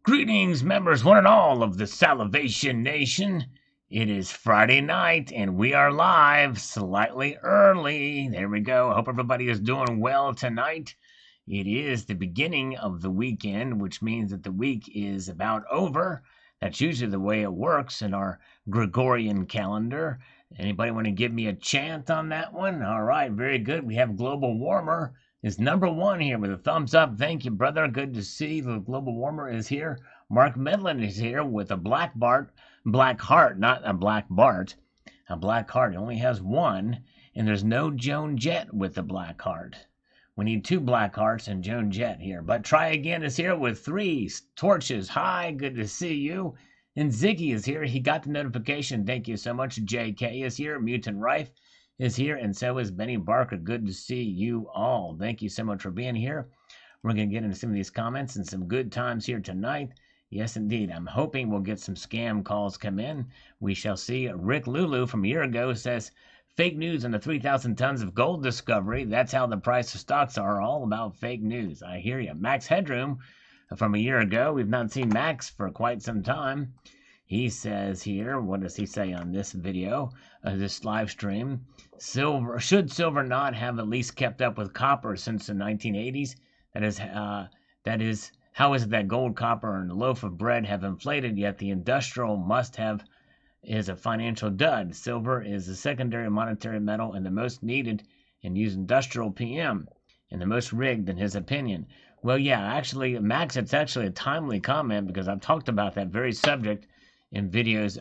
Greetings, members, one and all of the Salivation Nation. It is Friday night, and we are live slightly early. There we go. I hope everybody is doing well tonight. It is the beginning of the weekend, which means that the week is about over. That's usually the way it works in our Gregorian calendar. Anybody want to give me a chant on that one? All right, very good. We have Global Warmer is number one here with a thumbs up. Thank you, brother. Good to see the Global Warmer is here. Mark Medlin is here with a black heart, not a black Bart. A black heart. It only has one, and there's no Joan Jett with the black heart. We need two black hearts and Joan Jett here. But Try Again is here with 3 torches. Hi, good to see you. And Ziggy is here. He got the notification. Thank you so much. JK is here. Mutant Rife is here, and so is Benny Barker. Good to see you all. Thank you so much for being here. We're going to get into some of these comments and some good times here tonight. Yes, indeed. I'm hoping we'll get some scam calls come in. We shall see. Rick Lulu from a year ago says, fake news on the 3,000 tons of gold discovery. That's how the price of stocks are, all about fake news. I hear you. Max Headroom from a year ago. We've not seen Max for quite some time. He says here, what does he say on this video, this live stream? Should silver not have at least kept up with copper since the 1980s? That is, how is it that gold, copper, and a loaf of bread have inflated, yet the industrial must-have is a financial dud? Silver is the secondary monetary metal and the most needed and used industrial PM, and the most rigged in his opinion. Well, yeah, actually, Max, it's actually a timely comment because I've talked about that very subject in videos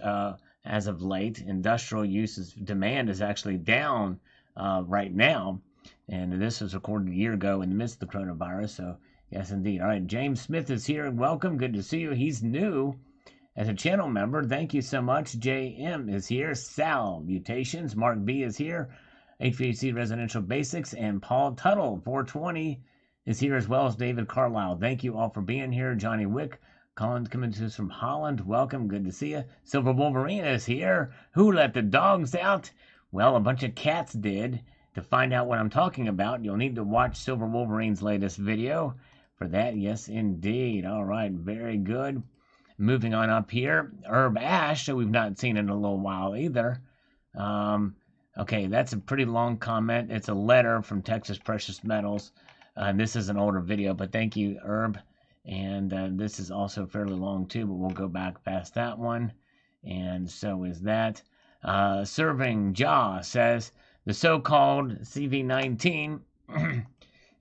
as of late. Industrial uses demand is actually down right now, and this was recorded a year ago in the midst of the coronavirus. So yes, indeed. All right, James Smith is here. Welcome. Good to see you. He's new as a channel member. Thank you so much. JM is here. Salutations. Mark B is here. HVAC Residential Basics, and Paul Tuttle 420 is here, as well as David Carlisle. Thank you all for being here. Johnny Wick, Colin coming to us from Holland. Welcome. Good to see you. Silver Wolverine is here. Who let the dogs out? Well, a bunch of cats did. To find out what I'm talking about, you'll need to watch Silver Wolverine's latest video for that. Yes, indeed. All right. Very good. Moving on up here. Herb Ash, we've not seen in a little while either. Okay, that's a pretty long comment. It's a letter from Texas Precious Metals. This is an older video, but thank you, Herb. And this is also fairly long too, but we'll go back past that one. And so is that. Serving Jaw says, the so-called CV-19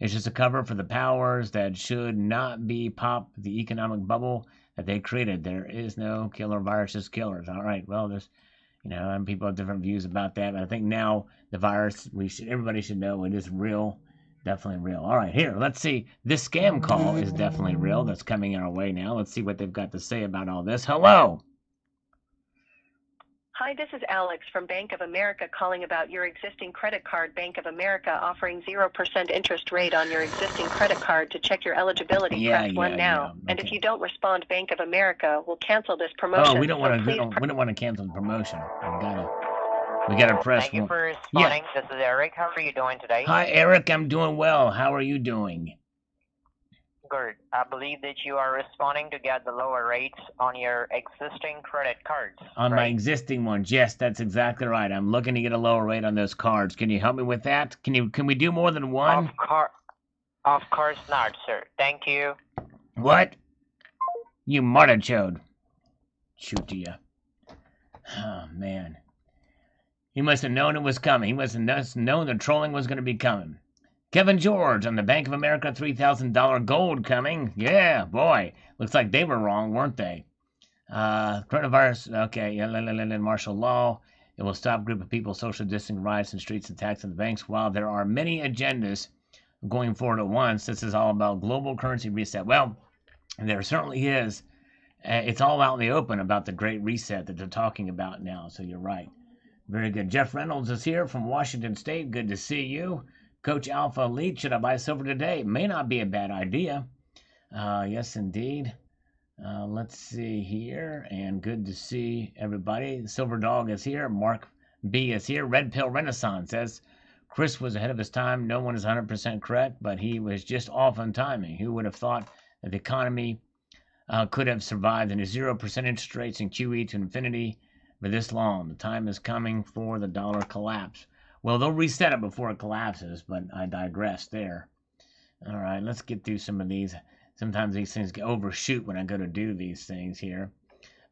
is just a cover for the powers that should not be pop the economic bubble that they created. There is no killer virus, just killers. All right, well, there's, and people have different views about that. But I think now the virus, everybody should know it is real. Definitely real. All right, here, let's see. This scam call is definitely real. That's coming our way now. Let's see what they've got to say about all this. Hello. Hi, this is Alex from Bank of America calling about your existing credit card. Bank of America offering 0% interest rate on your existing credit card. To check your eligibility, press 1 now. Okay. And if you don't respond, Bank of America will cancel this promotion. Oh, we don't want to cancel the promotion. We gotta press. Thank you for responding. Yeah. This is Eric. How are you doing today? Hi, Eric. I'm doing well. How are you doing? Good. I believe that you are responding to get the lower rates on your existing credit cards. On my existing ones, yes, that's exactly right. I'm looking to get a lower rate on those cards. Can you help me with that? Can we do more than one? Of course not, sir. Thank you. What? You martichode. Shoot to you. Oh, man. He must have known it was coming. He must have known the trolling was going to be coming. Kevin George on the Bank of America $3,000 gold coming. Yeah, boy. Looks like they were wrong, weren't they? Coronavirus, okay. Martial law. It will stop group of people, social distancing, riots, and streets attacks on the banks. While there are many agendas going forward at once, this is all about global currency reset. Well, there certainly is. It's all out in the open about the Great Reset that they're talking about now, so you're right. Very good. Jeff Reynolds is here from Washington State. Good to see you. Coach Alpha Elite, should I buy silver today? May not be a bad idea. Yes, indeed. Let's see here. And good to see everybody. Silver Dog is here. Mark B is here. Red Pill Renaissance says, Chris was ahead of his time. No one is 100% correct, but he was just off on timing. Who would have thought that the economy could have survived in a 0% interest rates and QE to infinity for this long. The time is coming for the dollar collapse. Well, they'll reset it before it collapses, but I digress there. All right, let's get through some of these. Sometimes these things overshoot when I go to do these things here.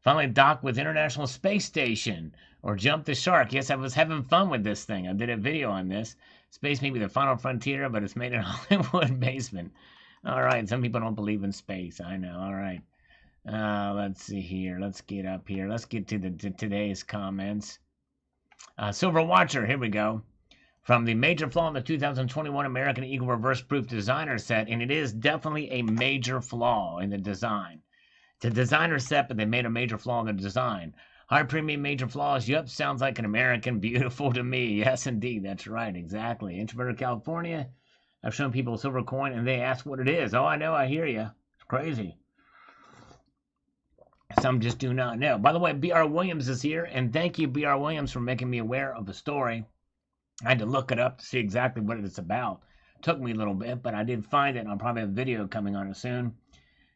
Finally, dock with International Space Station, or jump the shark. Yes, I was having fun with this thing. I did a video on this. Space may be the final frontier, but it's made in a Hollywood basement. All right, some people don't believe in space. I know. All right. Let's see here. Let's get up here. Let's get to today's comments. Silver Watcher, here we go. From the major flaw in the 2021 American Eagle Reverse Proof Designer Set, and it is definitely a major flaw in the design. It's a designer set, but they made a major flaw in the design. High premium major flaws. Yup, sounds like an American. Beautiful to me. Yes, indeed. That's right. Exactly. Introverted California. I've shown people a silver coin, and they ask what it is. Oh, I know. I hear you. It's crazy. Some just do not know. By the way, B.R. Williams is here, and thank you, B.R. Williams, for making me aware of the story. I had to look it up to see exactly what it's about. Took me a little bit, but I did find it, and I'll probably have a video coming on it soon,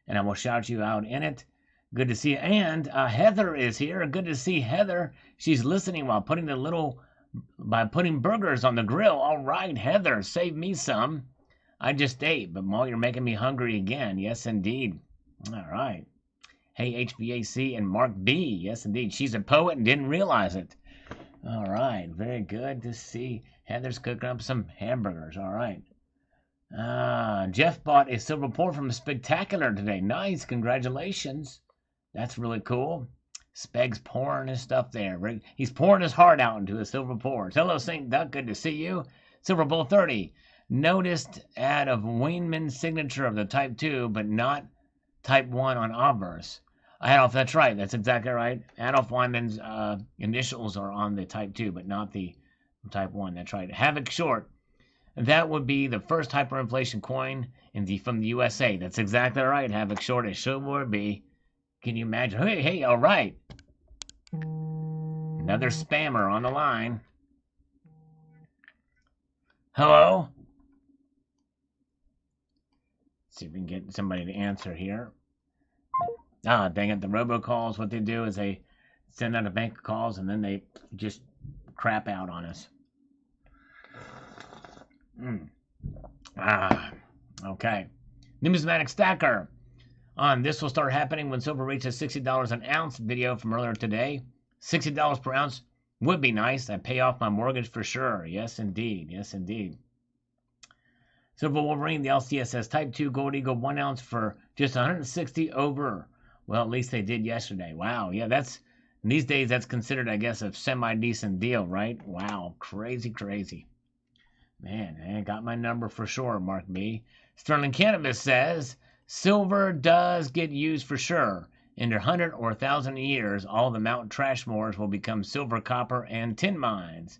and I will shout you out in it. Good to see you. And Heather is here. Good to see Heather. She's listening while putting putting burgers on the grill. All right, Heather, save me some. I just ate, but Mo, you're making me hungry again. Yes, indeed. All right. Hey, HVAC and Mark B. Yes, indeed. She's a poet and didn't realize it. All right. Very good to see. Heather's cooking up some hamburgers. All right. Jeff bought a silver pour from Spectacular today. Nice. Congratulations. That's really cool. Speg's pouring his stuff there. He's pouring his heart out into a silver pour. Hello, St. Duck. Good to see you. Silver Bull 30. Noticed ad of Weinman's signature of the Type 2, but not Type 1 on Obverse. Adolf, that's right. That's exactly right. Adolf Weinman's initials are on the Type 2, but not the Type 1. That's right. Havoc Short. That would be the first hyperinflation coin from the USA. That's exactly right. Havoc Short. It sure would be. Can you imagine? Hey, all right. Another spammer on the line. Hello? Let's see if we can get somebody to answer here. Ah, dang it. The robocalls, what they do is they send out a bank of calls and then they just crap out on us. Okay. Numismatic Stacker. This will start happening when silver reaches $60 an ounce. Video from earlier today. $60 per ounce would be nice. I'd pay off my mortgage for sure. Yes, indeed. Yes, indeed. Silver Wolverine, the LCSS Type 2 Gold Eagle 1 ounce for just 160 over. Well, at least they did yesterday. Wow. Yeah, these days that's considered, I guess, a semi-decent deal, right? Wow. Crazy, crazy. Man, I got my number for sure, Mark B. Sterling Cannabis says, silver does get used for sure. In 100 or 1,000 years, all the Mount Trashmores will become silver, copper, and tin mines.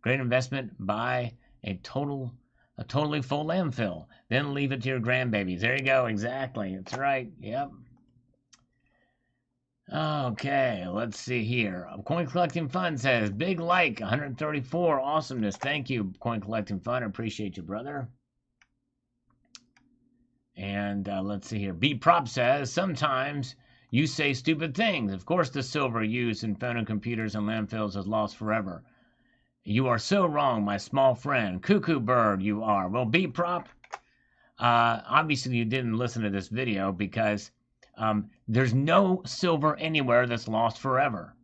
Great investment. Buy a totally full landfill. Then leave it to your grandbabies. There you go. Exactly. That's right. Yep. Okay, let's see here. Coin Collecting Fund says, big like, 134, awesomeness. Thank you, Coin Collecting Fund. I appreciate you, brother. And let's see here. B Prop says, sometimes you say stupid things. Of course the silver used in phone computers and landfills is lost forever. You are so wrong, my small friend. Cuckoo bird you are. Well, B Prop, obviously you didn't listen to this video because there's no silver anywhere that's lost forever.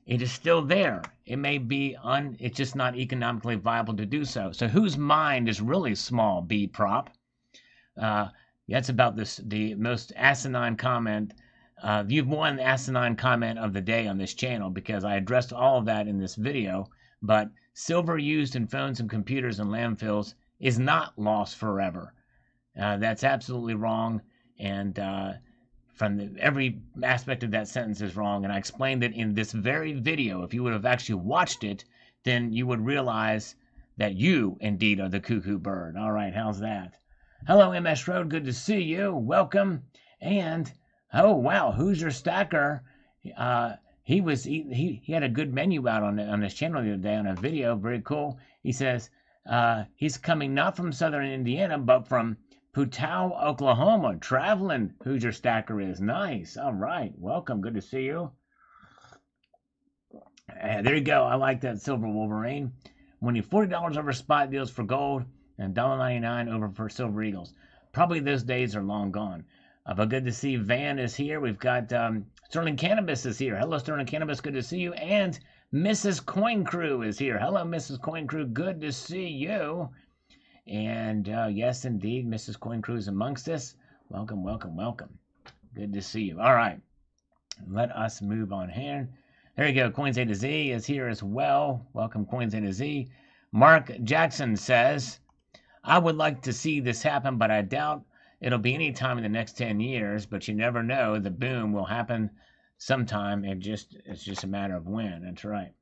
It is still there. It may be it's just not economically viable to do so. So whose mind is really small, B Prop? That's about the most asinine comment. You've won the asinine comment of the day on this channel because I addressed all of that in this video. But silver used in phones and computers and landfills is not lost forever. That's absolutely wrong. And every aspect of that sentence is wrong, and I explained it in this very video. If you would have actually watched it, then you would realize that you, indeed, are the cuckoo bird. All right, how's that? Hello, MS Road, good to see you. Welcome. And, oh, wow, who's your stacker? He had a good menu out on his channel the other day on a video. Very cool. He says he's coming not from southern Indiana, but from Putau, Oklahoma. Traveling Hoosier Stacker is nice. All right. Welcome. Good to see you. There you go. I like that Silver Wolverine. Winning $40 over spot deals for gold and $1.99 over for Silver Eagles. Probably those days are long gone. But good to see Van is here. We've got Sterling Cannabis is here. Hello, Sterling Cannabis. Good to see you. And Mrs. Coin Crew is here. Hello, Mrs. Coin Crew. Good to see you. And yes, indeed, Mrs. Coin Crew is amongst us. Welcome, welcome, welcome. Good to see you. All right. Let us move on here. There you go. Coins A to Z is here as well. Welcome, Coins A to Z. Mark Jackson says, I would like to see this happen, but I doubt it'll be any time in the next 10 years. But you never know. The boom will happen sometime. It's just a matter of when. That's right.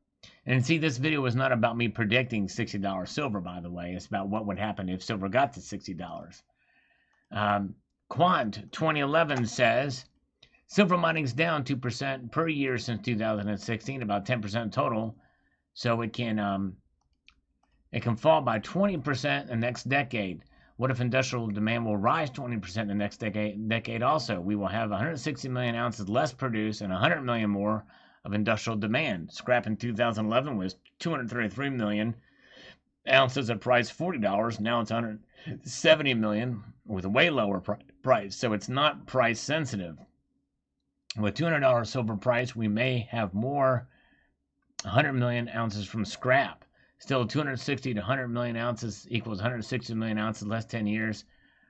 And see, this video was not about me predicting $60 silver, by the way. It's about what would happen if silver got to $60. Quant 2011 says, silver mining's down 2% per year since 2016, about 10% total. So it can fall by 20% the next decade. What if industrial demand will rise 20% the next decade also? We will have 160 million ounces less produced and 100 million more of industrial demand. Scrap in 2011 was 233 million ounces at price $40. Now it's 170 million with a way lower price. So it's not price sensitive. With $200 silver price, we may have more 100 million ounces from scrap. Still, 260 to 100 million ounces equals 160 million ounces less 10 years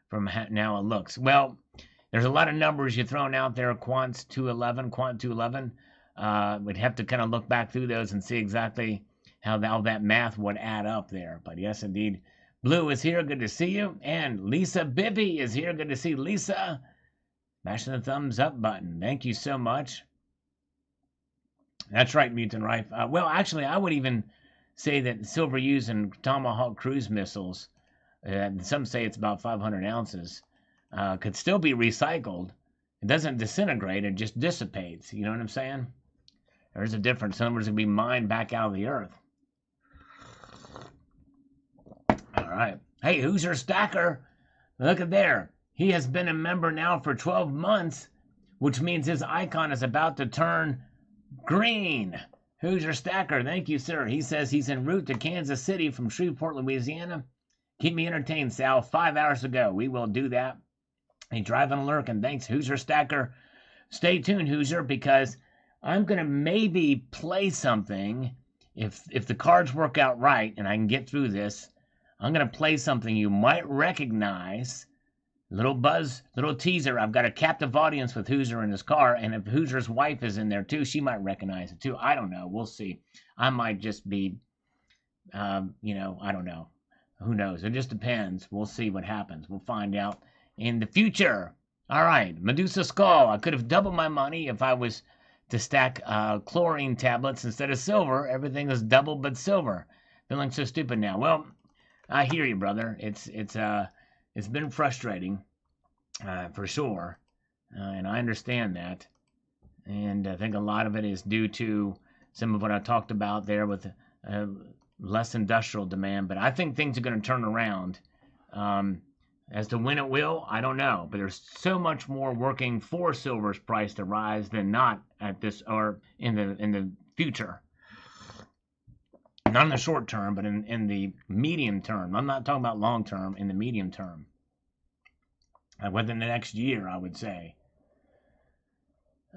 from now it looks. Well, there's a lot of numbers you're throwing out there. Quant 211. We'd have to kind of look back through those and see exactly how that math would add up there. But yes, indeed. Blue is here. Good to see you. And Lisa Bibby is here. Good to see Lisa. Smashing the thumbs up button. Thank you so much. That's right, Mutant Rife. Well, actually, I would even say that silver used in Tomahawk cruise missiles, some say it's about 500 ounces, could still be recycled. It doesn't disintegrate, it just dissipates. You know what I'm saying? There's a difference. Some words can be mined back out of the earth. All right. Hey, Hoosier Stacker. Look at there. He has been a member now for 12 months, which means his icon is about to turn green. Hoosier Stacker, thank you, sir. He says he's en route to Kansas City from Shreveport, Louisiana. Keep me entertained, Sal. 5 hours ago. We will do that. Hey, driving a lurk, and thanks, Hoosier Stacker. Stay tuned, Hoosier, because I'm going to maybe play something. If the cards work out right and I can get through this, I'm going to play something you might recognize. Little buzz, little teaser. I've got a captive audience with Hoosier in his car, and if Hoosier's wife is in there too, she might recognize it too. I don't know. We'll see. I might just be, I don't know. Who knows? It just depends. We'll see what happens. We'll find out in the future. All right, Medusa Skull. I could have doubled my money if I was to stack chlorine tablets instead of silver. Everything is double but silver. Feeling so stupid now. Well, I hear you, brother. It's been frustrating, for sure, and I understand that. And I think a lot of it is due to some of what I talked about there with less industrial demand. But I think things are going to turn around. As to when it will, I don't know. But there's so much more working for silver's price to rise than not at this or in the future. Not in the short term, but in the medium term. I'm not talking about long term, in the medium term. Within the next year, I would say.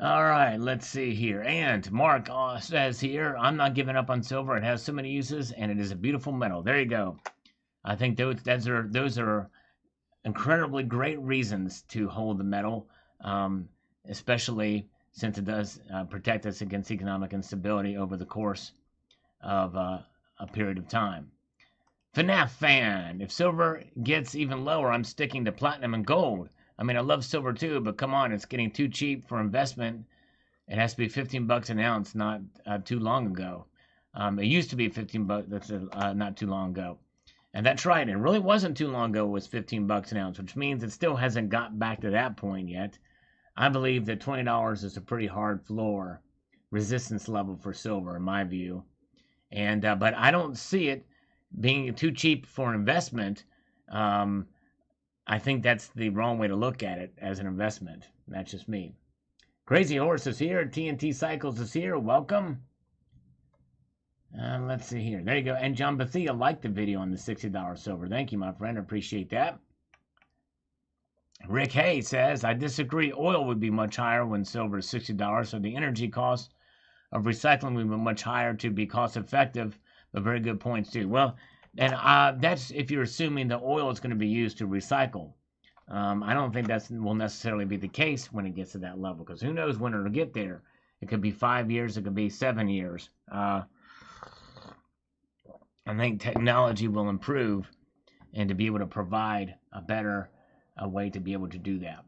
All right, let's see here. And Mark says here, I'm not giving up on silver. It has so many uses, and it is a beautiful metal. There you go. I think those are incredibly great reasons to hold the metal, especially since it does protect us against economic instability over the course of a period of time. FNAF fan, if silver gets even lower, I'm sticking to platinum and gold. I mean, I love silver too, but come on, it's getting too cheap for investment. It has to be 15 bucks an ounce, not too long ago. It used to be 15 bucks, that's not too long ago. And that's right, it really wasn't too long ago it was 15 bucks an ounce, which means it still hasn't got back to that point yet. I believe that $20 is a pretty hard floor resistance level for silver, in my view. And but I don't see it being too cheap for investment. I think that's the wrong way to look at it as an investment. That's just me. Crazy Horse is here. TNT Cycles is here. Welcome. Let's see here. There you go. And John Bethia liked the video on the $60 silver. Thank you, my friend. I appreciate that. Rick Hay says, I disagree. Oil would be much higher when silver is $60, so the energy cost of recycling would be much higher to be cost effective, but very good points too. Well, and that's if you're assuming the oil is going to be used to recycle. I don't think that will necessarily be the case when it gets to that level, because who knows when it'll get there. It could be 5 years, it could be 7 years. I think technology will improve and to be able to provide a better way to be able to do that.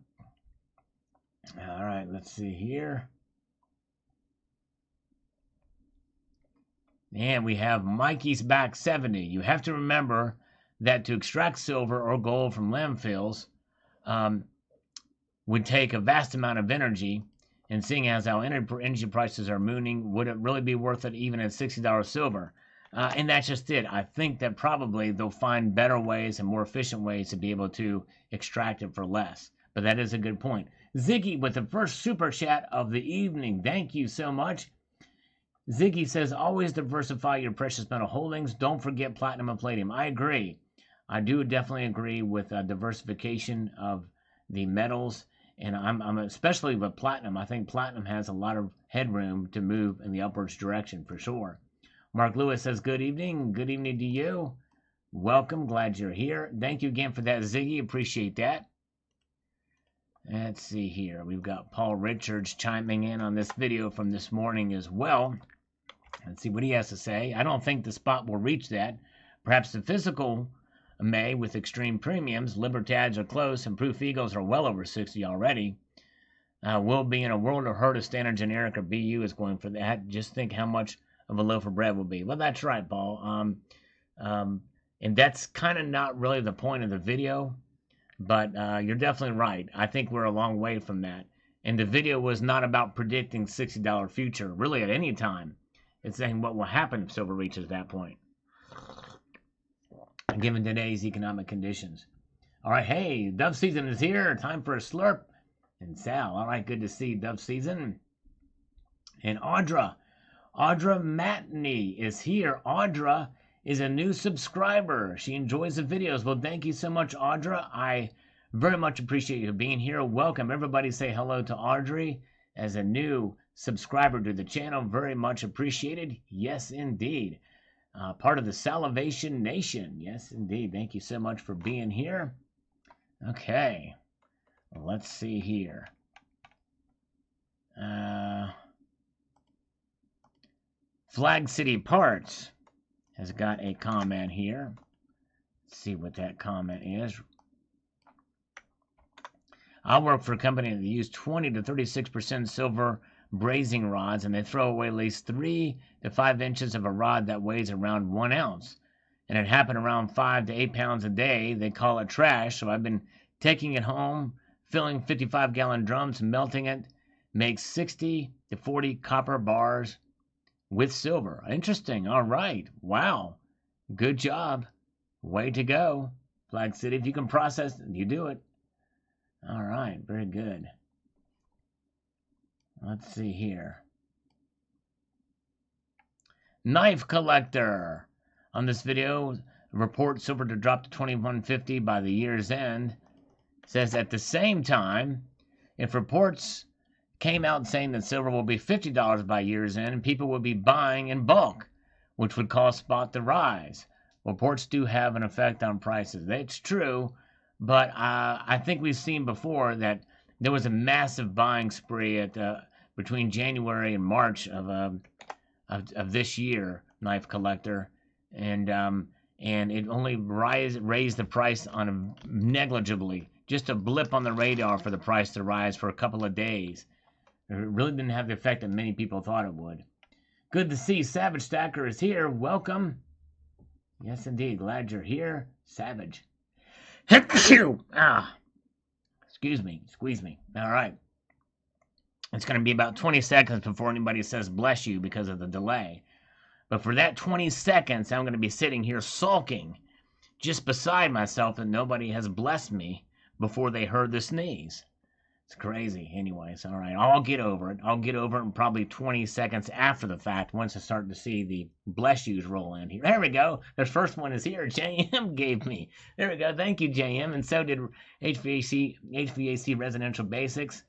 All right, let's see here. And we have Mikey's Back 70. You have to remember that to extract silver or gold from landfills would take a vast amount of energy. And seeing as how energy prices are mooning, would it really be worth it even at $60 silver? And that's just it. I think that probably they'll find better ways and more efficient ways to be able to extract it for less. But that is a good point. Ziggy with the first super chat of the evening. Thank you so much. Ziggy says, always diversify your precious metal holdings. Don't forget platinum and palladium. I agree. I do definitely agree with diversification of the metals. And I'm especially with platinum. I think platinum has a lot of headroom to move in the upwards direction for sure. Mark Lewis says, good evening. Good evening to you. Welcome. Glad you're here. Thank you again for that, Ziggy. Appreciate that. Let's see here. We've got Paul Richards chiming in on this video from this morning as well. Let's see what he has to say. I don't think the spot will reach that. Perhaps the physical may with extreme premiums. Libertads are close and Proof Eagles are well over 60 already. We'll be in a world of hurt if Standard Generic or BU is going for that. Just think how much of a loaf of bread will be. Well, that's right, Paul. And that's kind of not really the point of the video, but you're definitely right. I think we're a long way from that. And the video was not about predicting $60 future, really at any time. It's saying what will happen if silver reaches that point, given today's economic conditions. All right, hey, Dove season is here. Time for a slurp. And Sal, all right, good to see Dove season. And Audra Matney is here. Audra is a new subscriber. She enjoys the videos. Well, thank you so much, Audra. I very much appreciate you being here. Welcome. Everybody say hello to Audrey as a new subscriber to the channel. Very much appreciated. Yes, indeed. Part of the Salivation Nation. Yes, indeed. Thank you so much for being here. Okay. Let's see here. Flag City Parts has got a comment here. Let's see what that comment is. I work for a company that use 20 to 36% silver brazing rods, and they throw away at least 3 to 5 inches of a rod that weighs around 1 ounce. And it happened around 5 to 8 pounds a day. They call it trash, so I've been taking it home, filling 55-gallon drums, melting it, makes 60 to 40 copper bars with silver. Interesting. All right. Wow. Good job. Way to go. Flag City, if you can process it, you do it. All right. Very good. Let's see here. Knife Collector. On this video, report silver to drop to $21.50 by the year's end. Says at the same time, if reports came out saying that silver will be $50 by year's end, people will be buying in bulk, which would cause spot to rise. Reports do have an effect on prices. That's true, but I think we've seen before that there was a massive buying spree at between January and March of this year, Knife Collector, and it only raised the price on negligibly, just a blip on the radar for the price to rise for a couple of days. It really didn't have the effect that many people thought it would. Good to see Savage Stacker is here. Welcome. Yes, indeed. Glad you're here. Savage. Excuse me. Squeeze me. All right. It's going to be about 20 seconds before anybody says bless you because of the delay. But for that 20 seconds, I'm going to be sitting here sulking just beside myself that nobody has blessed me before they heard the sneeze. It's crazy. Anyways, all right, I'll get over it. I'll get over it in probably 20 seconds after the fact once I start to see the bless yous roll in here. There we go. The first one is here. JM gave me. There we go. Thank you, JM. And so did HVAC Residential Basics.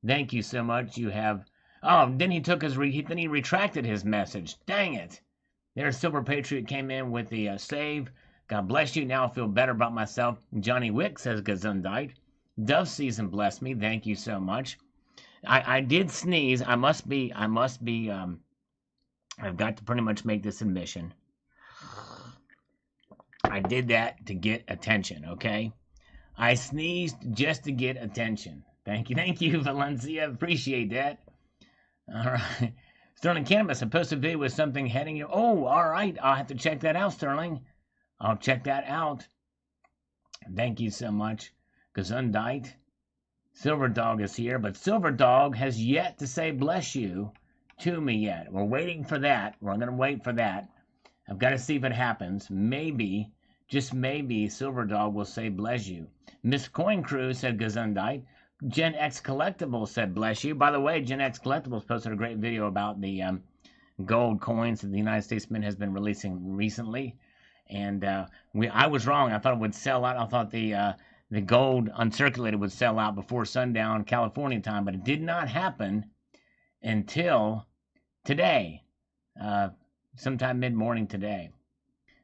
Thank you so much. You have... Oh, then he took his... then he retracted his message. Dang it. There's Silver Patriot came in with the save. God bless you. Now I feel better about myself. Johnny Wick says Gesundheit. Dove Season bless me. Thank you so much. I did sneeze. I've got to pretty much make this admission. I did that to get attention, okay? I sneezed just to get attention. Thank you, Valencia. Appreciate that. All right. Sterling Cannabis, I posted a video with something heading you. Oh, all right. I'll have to check that out, Sterling. I'll check that out. Thank you so much. Gesundheit. Silver Dog is here, but Silver Dog has yet to say bless you to me yet. We're waiting for that. We're going to wait for that. I've got to see if it happens. Maybe, just maybe, Silver Dog will say bless you. Miss Coin Crew said Gesundheit. Gen X Collectibles said bless you. By the way, Gen X Collectibles posted a great video about the gold coins that the United States Mint has been releasing recently. And I was wrong. I thought it would sell out. I thought the gold uncirculated would sell out before sundown California time, but it did not happen until today, sometime mid-morning today.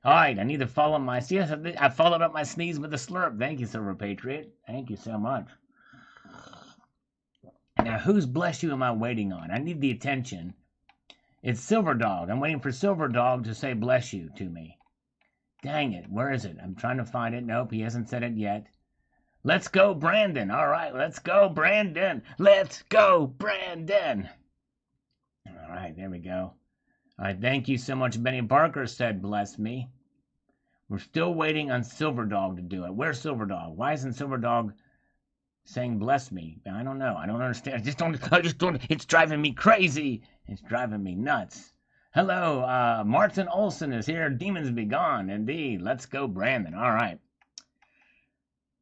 All right, I need to follow my... Yes, I followed up my sneeze with a slurp. Thank you, Silver Patriot. Thank you so much. Now, whose bless you am I waiting on? I need the attention. It's Silver Dog. I'm waiting for Silver Dog to say bless you to me. Dang it, where is it? I'm trying to find it. Nope, he hasn't said it yet. Let's go, Brandon. All right, let's go, Brandon. Let's go, Brandon. All right, there we go. All right, thank you so much. Benny Barker said bless me. We're still waiting on Silver Dog to do it. Where's Silver Dog? Why isn't Silver Dog saying bless me? I don't know. I don't understand. I just don't. It's driving me crazy. It's driving me nuts. Hello, Martin Olson is here. Demons be gone. Indeed. Let's go, Brandon. All right.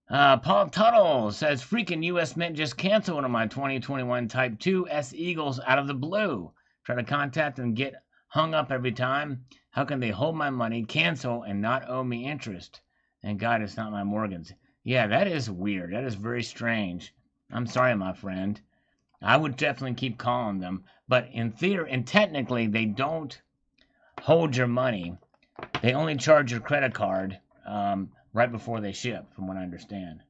Paul Tuttle says, freaking U.S. Mint just canceled one of my 2021 Type 2 S Eagles out of the blue. Try to contact and get hung up every time. How can they hold my money, cancel, and not owe me interest? Thank God it's not my Morgans. Yeah, that is weird. That is very strange. I'm sorry, my friend. I would definitely keep calling them. But in theory, and technically, they don't hold your money. They only charge your credit card right before they ship, from what I understand.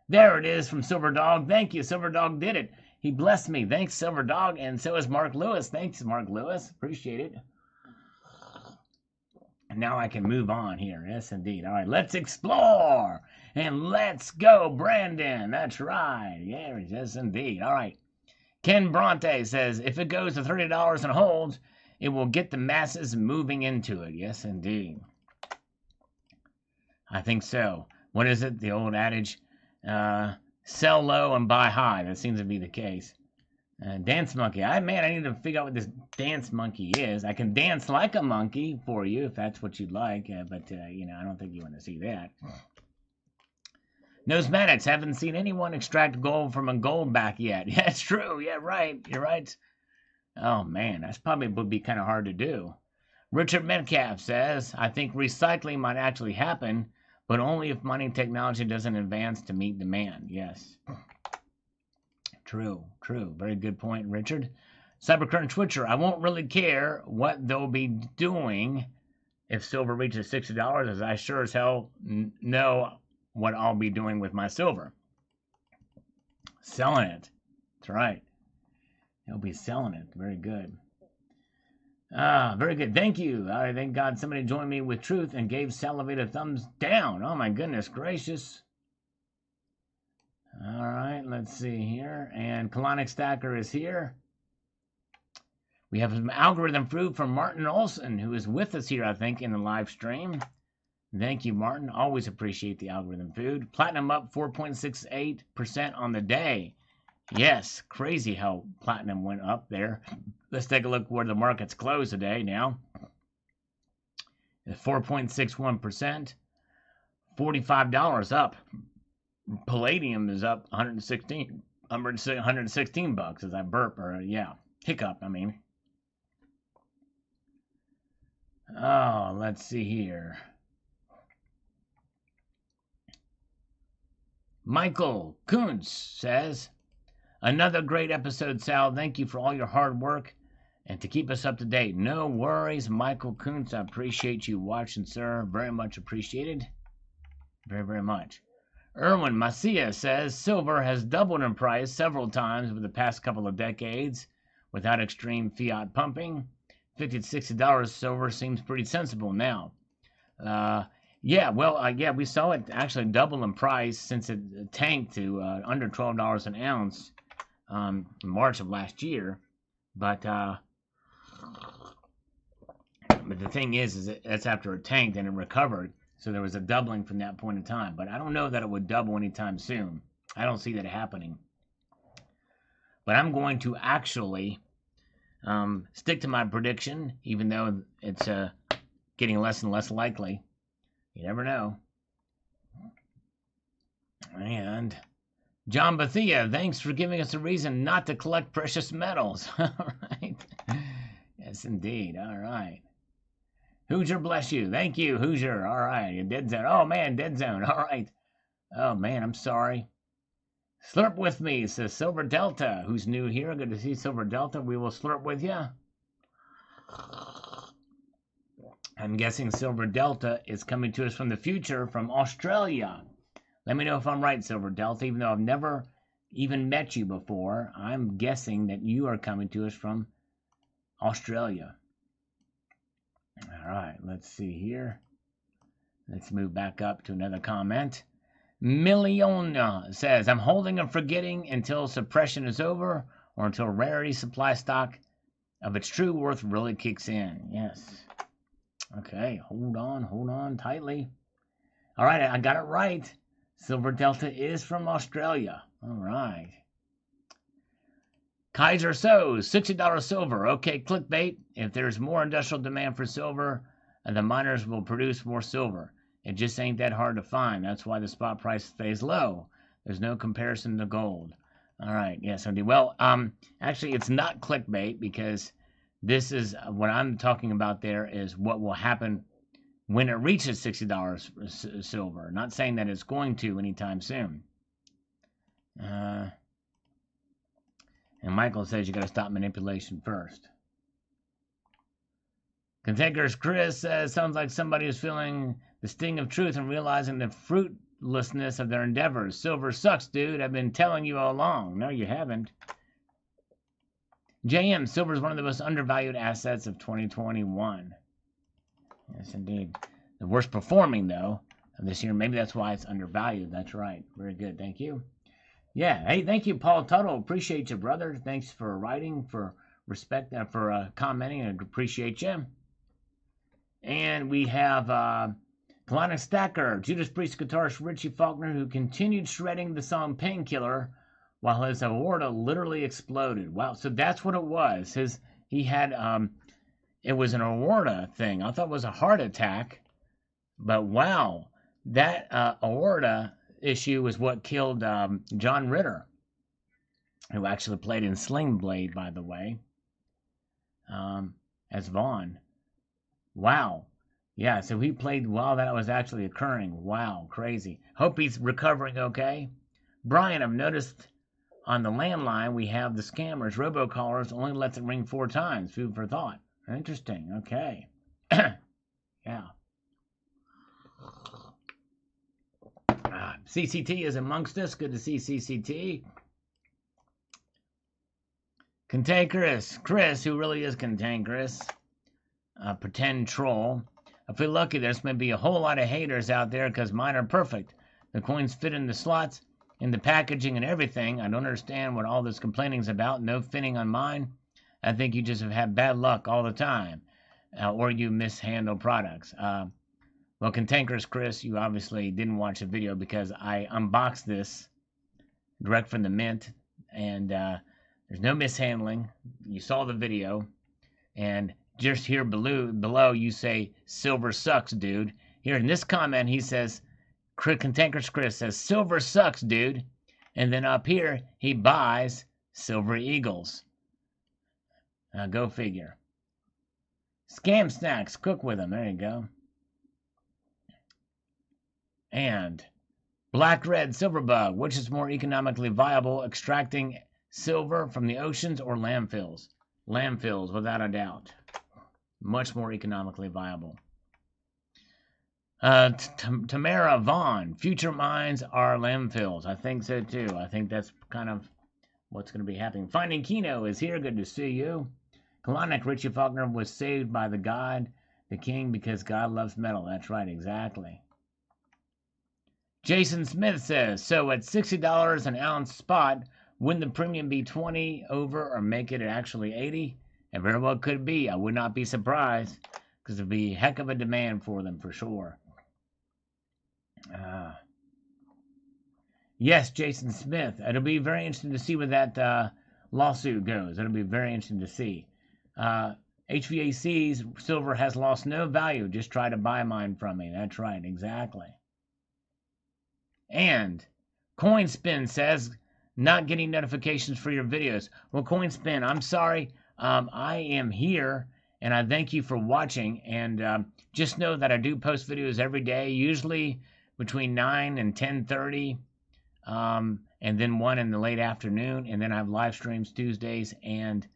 There it is from Silver Dog. Thank you. Silver Dog did it. He blessed me. Thanks, Silver Dog. And so is Mark Lewis. Thanks, Mark Lewis. Appreciate it. And now I can move on here. Yes, indeed. All right, let's explore. And let's go, Brandon. That's right. Yeah, yes, indeed. All right. Ken Bronte says, if it goes to $30 and holds, it will get the masses moving into it. Yes, indeed. I think so. What is it? The old adage, sell low and buy high. That seems to be the case. Dance monkey. I need to figure out what this dance monkey is. I can dance like a monkey for you if that's what you'd like, but I don't think you want to see that. Numismatics. Haven't seen anyone extract gold from a goldback yet. Yeah, it's true. Yeah, right. You're right. Oh man, that's probably would be kind of hard to do. Richard Metcalf says, I think recycling might actually happen, but only if mining technology doesn't advance to meet demand. Yes. True. Very good point, Richard. Cybercurrent Twitcher, I won't really care what they'll be doing if silver reaches $60, as I sure as hell know what I'll be doing with my silver. Selling it. That's right. He'll be selling it. Very good. Very good. Thank you. Thank God somebody joined me with truth and gave Salivate a thumbs down. Oh my goodness gracious. All right, let's see here. And Colonic Stacker is here. We have some algorithm fruit from Martin Olson, who is with us here, I think, in the live stream. Thank you, Martin. Always appreciate the algorithm food. Platinum up 4.68% on the day. Yes, crazy how platinum went up there. Let's take a look where the market's closed today now. 4.61%. $45 up. Palladium is up 116 bucks as I burp, or hiccup, I mean. Oh, let's see here. Michael Kuntz says, another great episode, Sal. Thank you for all your hard work and to keep us up to date. No worries, Michael Kuntz. I appreciate you watching, sir. Very much appreciated. Very, very much. Erwin Macia says, silver has doubled in price several times over the past couple of decades without extreme fiat pumping. $50 to $60 silver seems pretty sensible now. We saw it actually double in price since it tanked to under $12 an ounce in March of last year. But the thing is that's after it tanked and it recovered. So there was a doubling from that point in time. But I don't know that it would double anytime soon. I don't see that happening. But I'm going to actually stick to my prediction, even though it's getting less and less likely. You never know. And John Bethia, thanks for giving us a reason not to collect precious metals. All right. Yes, indeed. All right. Hoosier, bless you. Thank you, Hoosier. All right. You're dead zone. Oh, man, dead zone. All right. Oh, man, I'm sorry. Slurp with me, says Silver Delta. Who's new here? Good to see Silver Delta. We will slurp with you. I'm guessing Silver Delta is coming to us from the future, from Australia. Let me know if I'm right, Silver Delta. Even though I've never even met you before, I'm guessing that you are coming to us from Australia. All right, let's see here. Let's move back up to another comment. Milliona says, I'm holding and forgetting until suppression is over or until rarity supply stock of its true worth really kicks in. Yes. Okay, hold on tightly. All right, I got it right. Silver Delta is from Australia. All right. Kaiser Sows, $60 silver. Okay, clickbait. If there's more industrial demand for silver, the miners will produce more silver. It just ain't that hard to find. That's why the spot price stays low. There's no comparison to gold. All right, yes, indeed. Well, actually, it's not clickbait because this is what I'm talking about there is what will happen when it reaches $60 silver. Not saying that it's going to anytime soon. And Michael says you got to stop manipulation first. Cantankerous Chris says, sounds like somebody is feeling the sting of truth and realizing the fruitlessness of their endeavors. Silver sucks, dude. I've been telling you all along. No, you haven't. JM, silver is one of the most undervalued assets of 2021. Yes, indeed. The worst performing, though, of this year. Maybe that's why it's undervalued. That's right. Very good. Thank you. Yeah. Hey, thank you, Paul Tuttle. Appreciate you, brother. Thanks for writing, for respect, for commenting. I appreciate you. And we have Kalana Stacker, Judas Priest guitarist Richie Faulkner, who continued shredding the song Painkiller while his aorta literally exploded. Wow, so that's what it was. He had it was an aorta thing. I thought it was a heart attack, but wow, that aorta issue was what killed John Ritter, who actually played in Sling Blade, by the way, as Vaughn. Wow. Yeah, so he played while that was actually occurring. Wow, crazy. Hope he's recovering okay. Brian, I've noticed on the landline we have the scammers. Robocallers only lets it ring 4 times. Food for thought. Interesting. Okay. Yeah. CCT is amongst us. Good to see CCT. Cantankerous. Chris, who really is cantankerous. Pretend troll. I feel lucky there's may be a whole lot of haters out there because mine are perfect. The coins fit in the slots, in the packaging and everything. I don't understand what all this complaining's about. No fitting on mine. I think you just have had bad luck all the time. Or you mishandle products. Well, Cantankerous Chris, you obviously didn't watch the video because I unboxed this direct from the mint. And there's no mishandling. You saw the video. And just here below you say, silver sucks, dude. Here in this comment, he says, Cantankerous Chris says, silver sucks, dude. And then up here, he buys Silver Eagles. Go figure. Scam Snacks, cook with them. There you go. And Black Red Silverbug, which is more economically viable, extracting silver from the oceans or landfills? Landfills, without a doubt. Much more economically viable. Tamara Vaughn, future mines are landfills. I think so too. I think that's kind of what's going to be happening. Finding Kino is here. Good to see you. Kalanick, Richie Faulkner was saved by the God, the King, because God loves metal. That's right, exactly. Jason Smith says, so at $60 an ounce spot, wouldn't the premium be 20 over or make it actually 80? It very well could be. I would not be surprised because there'd be a heck of a demand for them for sure. Yes, Jason Smith. It'll be very interesting to see where that lawsuit goes. It'll be very interesting to see. HVAC's silver has lost no value. Just try to buy mine from me. That's right, exactly. And CoinSpin says, not getting notifications for your videos. Well, CoinSpin, I'm sorry. I am here, and I thank you for watching. And just know that I do post videos every day, usually between 9 and 10:30, and then one in the late afternoon. And then I have live streams Tuesdays and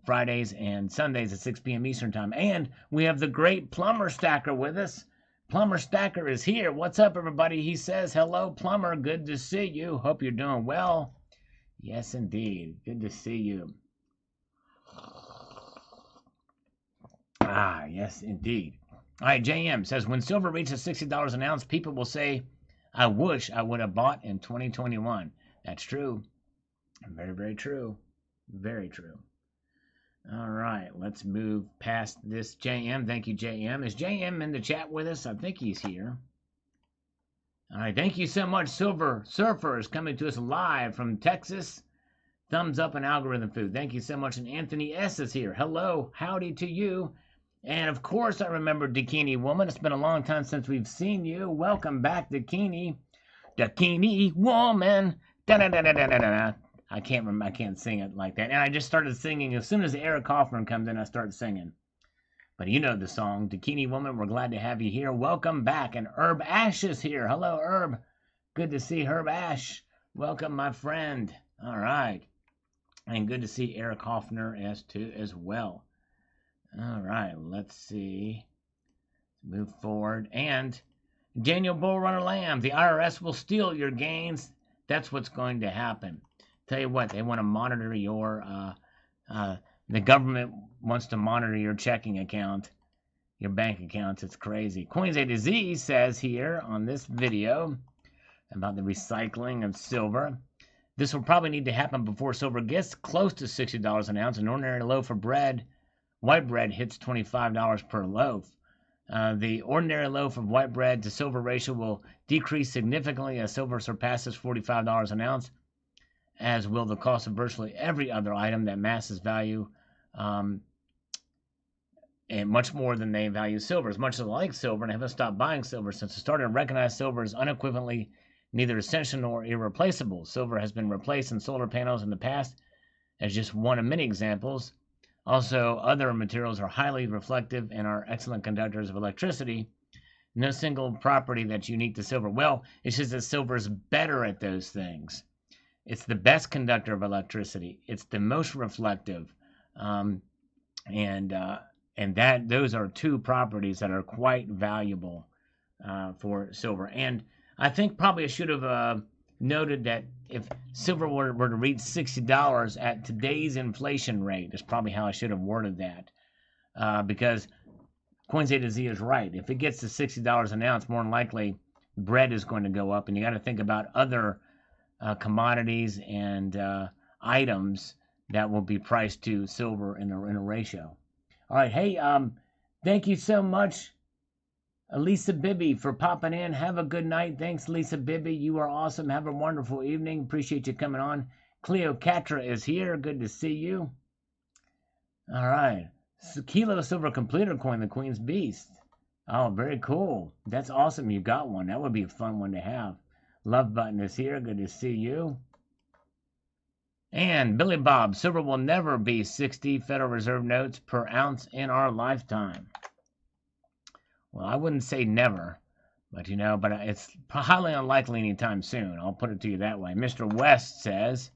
Fridays and Sundays at 6 p.m. Eastern Time. And we have the great Plumber Stacker with us. Plumber Stacker is here. What's up, everybody? He says, hello, Plumber. Good to see you. Hope you're doing well. Yes, indeed. Good to see you. Yes, indeed. All right, JM says, when silver reaches $60 an ounce, people will say, I wish I would have bought in 2021. That's true. Very, very true. Very true. All right, let's move past this. JM, thank you, JM. Is JM in the chat with us? I think he's here. All right, thank you so much, Silver Surfer is coming to us live from Texas. Thumbs up and algorithm food. Thank you so much. And Anthony S. is here. Hello, howdy to you. And of course, I remember Dakini Woman. It's been a long time since we've seen you. Welcome back, Dakini. Dakini Woman. Da-da-da-da-da-da-da. I can't remember. I can't sing it like that. And I just started singing. As soon as Eric Hoffman comes in, I start singing. But you know the song. Dakini Woman, we're glad to have you here. Welcome back. And Herb Ash is here. Hello, Herb. Good to see Herb Ash. Welcome, my friend. All right. And good to see Eric Hoffner as well. All right, let's see. Move forward. And Daniel Bullrunner Lamb, the IRS will steal your gains. That's what's going to happen. Tell you what, they want to monitor your, the government wants to monitor your checking account, your bank accounts. It's crazy. Coins A to Z says here on this video about the recycling of silver. This will probably need to happen before silver gets close to $60 an ounce. An ordinary loaf of bread, white bread, hits $25 per loaf. The ordinary loaf of white bread to silver ratio will decrease significantly as silver surpasses $45 an ounce, as will the cost of virtually every other item that masses value, and much more than they value silver. As much as I like silver and haven't stopped buying silver since I started to recognize silver as unequivocally neither essential nor irreplaceable. Silver has been replaced in solar panels in the past as just one of many examples. Also, other materials are highly reflective and are excellent conductors of electricity. No single property that's unique to silver. Well, it's just that silver is better at those things. It's the best conductor of electricity. It's the most reflective. And those are two properties that are quite valuable for silver. And I think probably I should have noted that if silver were to reach $60 at today's inflation rate, is probably how I should have worded that. Because Coins A to Z is right. If it gets to $60 an ounce, more than likely bread is going to go up. And you got to think about other commodities and items that will be priced to silver in a ratio. All right. Hey, thank you so much, Lisa Bibby, for popping in. Have a good night. Thanks, Lisa Bibby. You are awesome. Have a wonderful evening. Appreciate you coming on. Cleocatra is here. Good to see you. All right. Kilo Silver Completer Coin, the Queen's Beast. Oh, very cool. That's awesome. You got one. That would be a fun one to have. Love button is here. Good to see you. And Billy Bob, silver will never be 60 Federal Reserve notes per ounce in our lifetime. Well, I wouldn't say never, but but it's highly unlikely anytime soon. I'll put it to you that way. Mr. West says,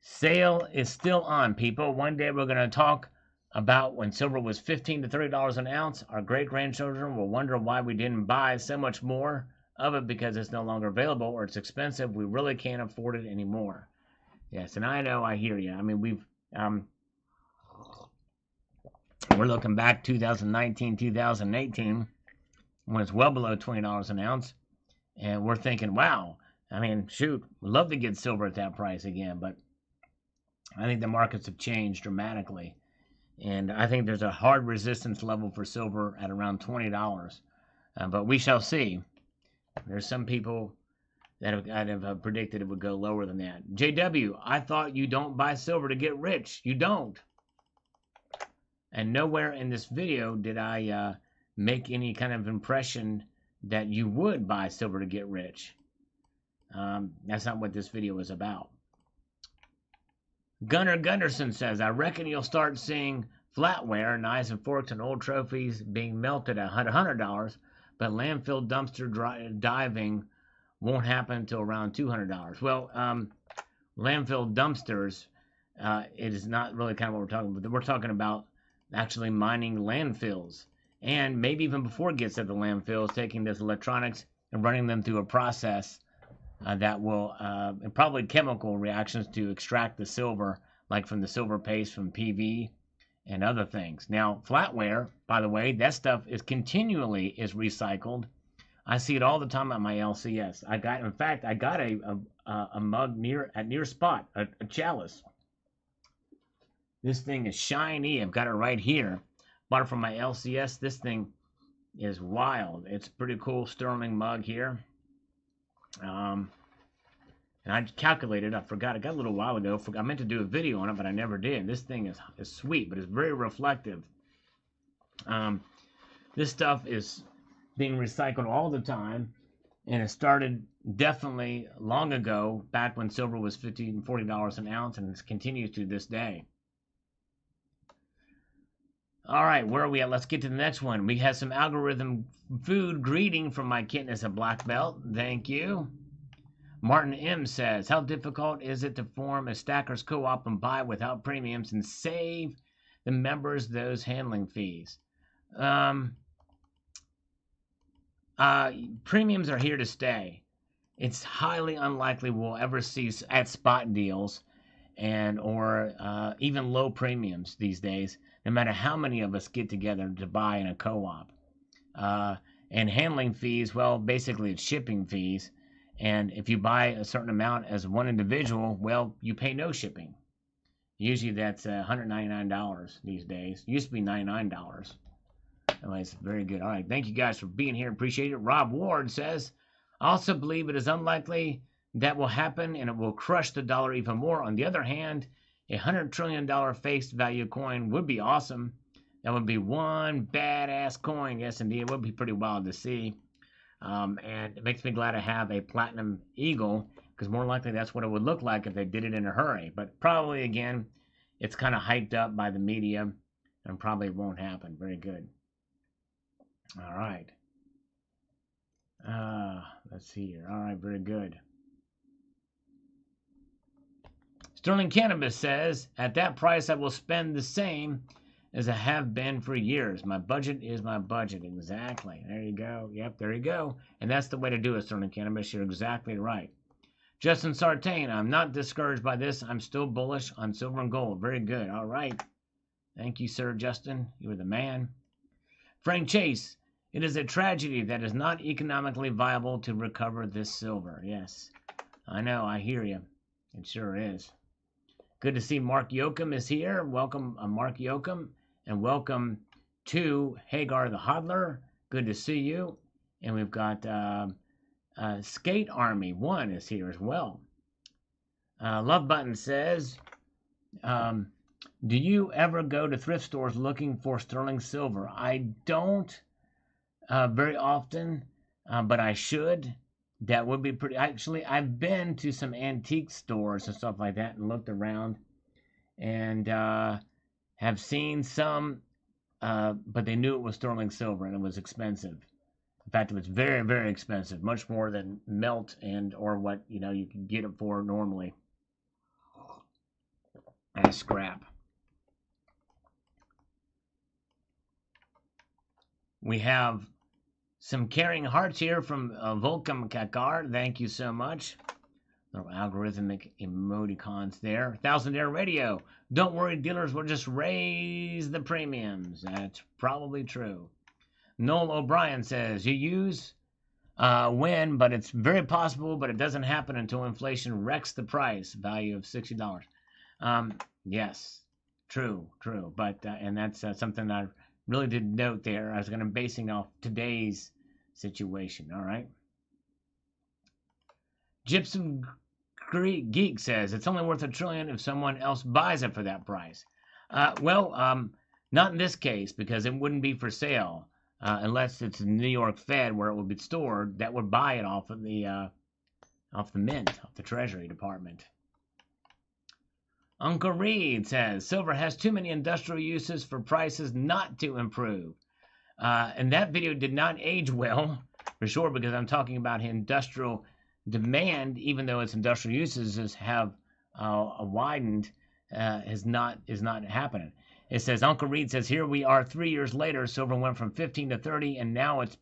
sale is still on, people. One day we're going to talk about when silver was $15 to $30 an ounce. Our great-grandchildren will wonder why we didn't buy so much more of it because it's no longer available or it's expensive. We really can't afford it anymore. Yes, and I know, I hear you. I mean, we're looking back 2019, 2018, when it's well below $20 an ounce, and we're thinking, wow, I mean, shoot, we'd love to get silver at that price again, but I think the markets have changed dramatically. And I think there's a hard resistance level for silver at around $20. But we shall see. There's some people that have predicted it would go lower than that. JW, I thought you don't buy silver to get rich. You don't. And nowhere in this video did I make any kind of impression that you would buy silver to get rich. That's not what this video is about. Gunnar Gunderson says, I reckon you'll start seeing flatware, knives and forks, and old trophies being melted at $100, but landfill dumpster diving won't happen until around $200. Well, landfill dumpsters, it is not really kind of what we're talking about. We're talking about actually mining landfills, and maybe even before it gets to the landfills, taking this electronics and running them through a process that will, and probably chemical reactions to extract the silver, like from the silver paste from PV and other things. Now, flatware, by the way, that stuff is continually recycled. I see it all the time on my LCS. I got a mug near spot, a chalice. This thing is shiny. I've got it right here. Bought it from my LCS. This thing is wild. It's a pretty cool sterling mug here. And I calculated, I forgot, I got a little while ago. I meant to do a video on it, but I never did. This thing is sweet, but it's very reflective. This stuff is being recycled all the time, and it started definitely long ago, back when silver was $50 and $40 an ounce, and it continues to this day. All right, where are we at? Let's get to the next one. We have some algorithm food greeting from my kitten as a black belt. Thank you. Martin M says, how difficult is it to form a stackers co-op and buy without premiums and save the members those handling fees? Premiums are here to stay. It's highly unlikely we'll ever see at spot deals or even low premiums these days, no matter how many of us get together to buy in a co-op. And handling fees, well, basically it's shipping fees. And if you buy a certain amount as one individual, well, you pay no shipping. Usually that's $199 these days. It used to be $99. Anyways, very good. All right, thank you guys for being here. Appreciate it. Rob Ward says, I also believe it is unlikely that will happen and it will crush the dollar even more. On the other hand, a $100 trillion face value coin would be awesome. That would be one badass coin. Yes, indeed. It would be pretty wild to see. And it makes me glad to have a platinum eagle, because more likely that's what it would look like if they did it in a hurry. But probably, again, it's kind of hyped up by the media and probably won't happen. Very good. All right. Let's see here. All right, very good. Sterling Cannabis says, at that price, I will spend the same as I have been for years. My budget is my budget. Exactly. There you go. Yep, there you go. And that's the way to do it, Sterling Cannabis. You're exactly right. Justin Sartain, I'm not discouraged by this. I'm still bullish on silver and gold. Very good. All right. Thank you, sir, Justin. You are the man. Frank Chase, it is a tragedy that is not economically viable to recover this silver. Yes, I know. I hear you. It sure is. Good to see Mark Yoakum is here. Welcome, Mark Yoakum. And welcome to Hagar the Hodler. Good to see you. And we've got Skate Army 1 is here as well. Love Button says, Do you ever go to thrift stores looking for sterling silver? I don't very often, but I should. That would be pretty. Actually, I've been to some antique stores and stuff like that and looked around and have seen some, but they knew it was sterling silver and it was expensive. In fact, it was very, very expensive, much more than melt and or what you can get it for normally as scrap. We have some caring hearts here from Volcom Kakar. Thank you so much. Little algorithmic emoticons there. Thousandaire Radio. Don't worry, dealers will just raise the premiums. That's probably true. Noel O'Brien says, you use when, but it's very possible, but it doesn't happen until inflation wrecks the price. Value of $60. Yes, true. But, and that's something I really did note there. I was going to basing off today's situation. All right. Gypsum Geek says it's only worth $1 trillion if someone else buys it for that price. Not in this case because it wouldn't be for sale unless it's the New York Fed where it would be stored. That would buy it off of the mint, off the Treasury Department. Uncle Reed says silver has too many industrial uses for prices not to improve. And that video did not age well, for sure, because I'm talking about industrial demand, even though its industrial uses have widened, is not happening. It says, Uncle Reed says, here we are 3 years later, silver went from 15 to 30, and now it's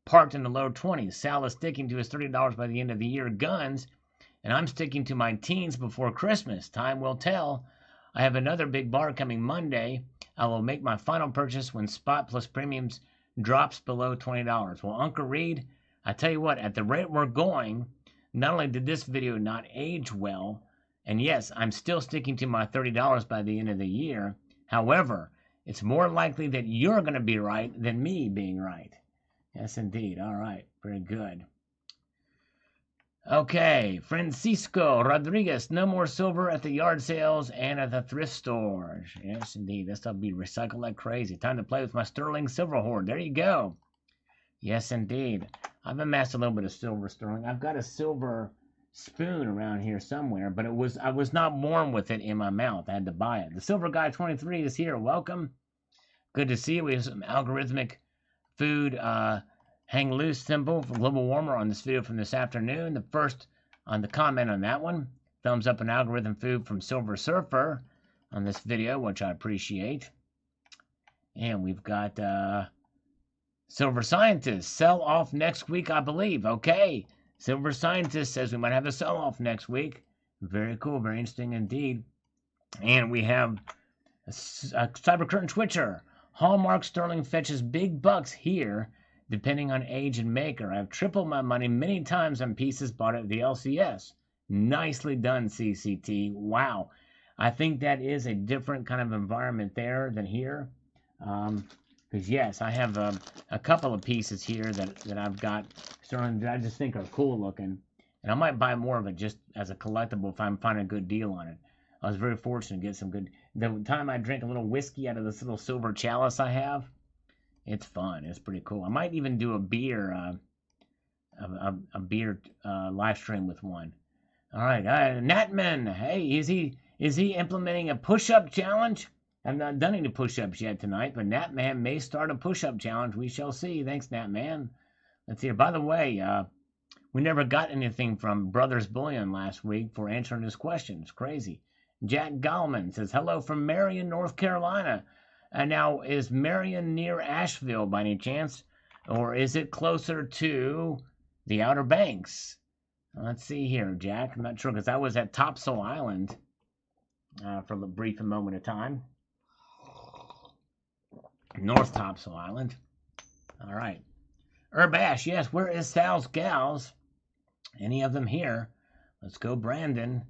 parked in the low 20s. Sal is sticking to his $30 by the end of the year. Guns, and I'm sticking to my teens before Christmas. Time will tell. I have another big bar coming Monday. I will make my final purchase when spot plus premiums drops below $20. Well, Uncle Reed, I tell you what, at the rate we're going, not only did this video not age well, and yes, I'm still sticking to my $30 by the end of the year. However, it's more likely that you're going to be right than me being right. Yes, indeed. All right. Very good. Okay, Francisco Rodriguez, no more silver at the yard sales and at the thrift stores. Yes, indeed. That stuff will be recycled like crazy. Time to play with my sterling silver hoard. There you go. Yes, indeed. I've amassed a little bit of silver sterling. I've got a silver spoon around here somewhere, but I was not born with it in my mouth. I had to buy it. The Silver Guy 23 is here. Welcome. Good to see you. We have some algorithmic food hang loose symbol for global warmer on this video from this afternoon. The first on the comment on that one. Thumbs up and algorithm food from Silver Surfer on this video, which I appreciate. And we've got Silver Scientist. Sell off next week, I believe. Okay. Silver Scientist says we might have a sell off next week. Very cool. Very interesting indeed. And we have a Cyber Curtain Twitcher. Hallmark Sterling fetches big bucks here, depending on age and maker. I've tripled my money many times on pieces bought at the LCS. Nicely done, CCT. Wow. I think that is a different kind of environment there than here. Because, yes, I have a couple of pieces here that I've got sterling that I just think are cool looking. And I might buy more of it just as a collectible if I find a good deal on it. I was very fortunate to get some good... The time I drink a little whiskey out of this little silver chalice I have, it's fun. It's pretty cool. I might even do a beer live stream with one. All right, Natman. Hey, is he implementing a push-up challenge? I've not done any push-ups yet tonight, but Natman may start a push-up challenge. We shall see. Thanks, Natman. Let's see. By the way, we never got anything from Brothers Bullion last week for answering his questions. Crazy. Jack Gallman says, hello from Marion, North Carolina. Now, is Marion near Asheville by any chance? Or is it closer to the Outer Banks? Let's see here, Jack. I'm not sure because I was at Topsail Island for a brief moment of time. North Topsail Island. All right. Urbash, yes, where is Sal's Gals? Any of them here? Let's go, Brandon.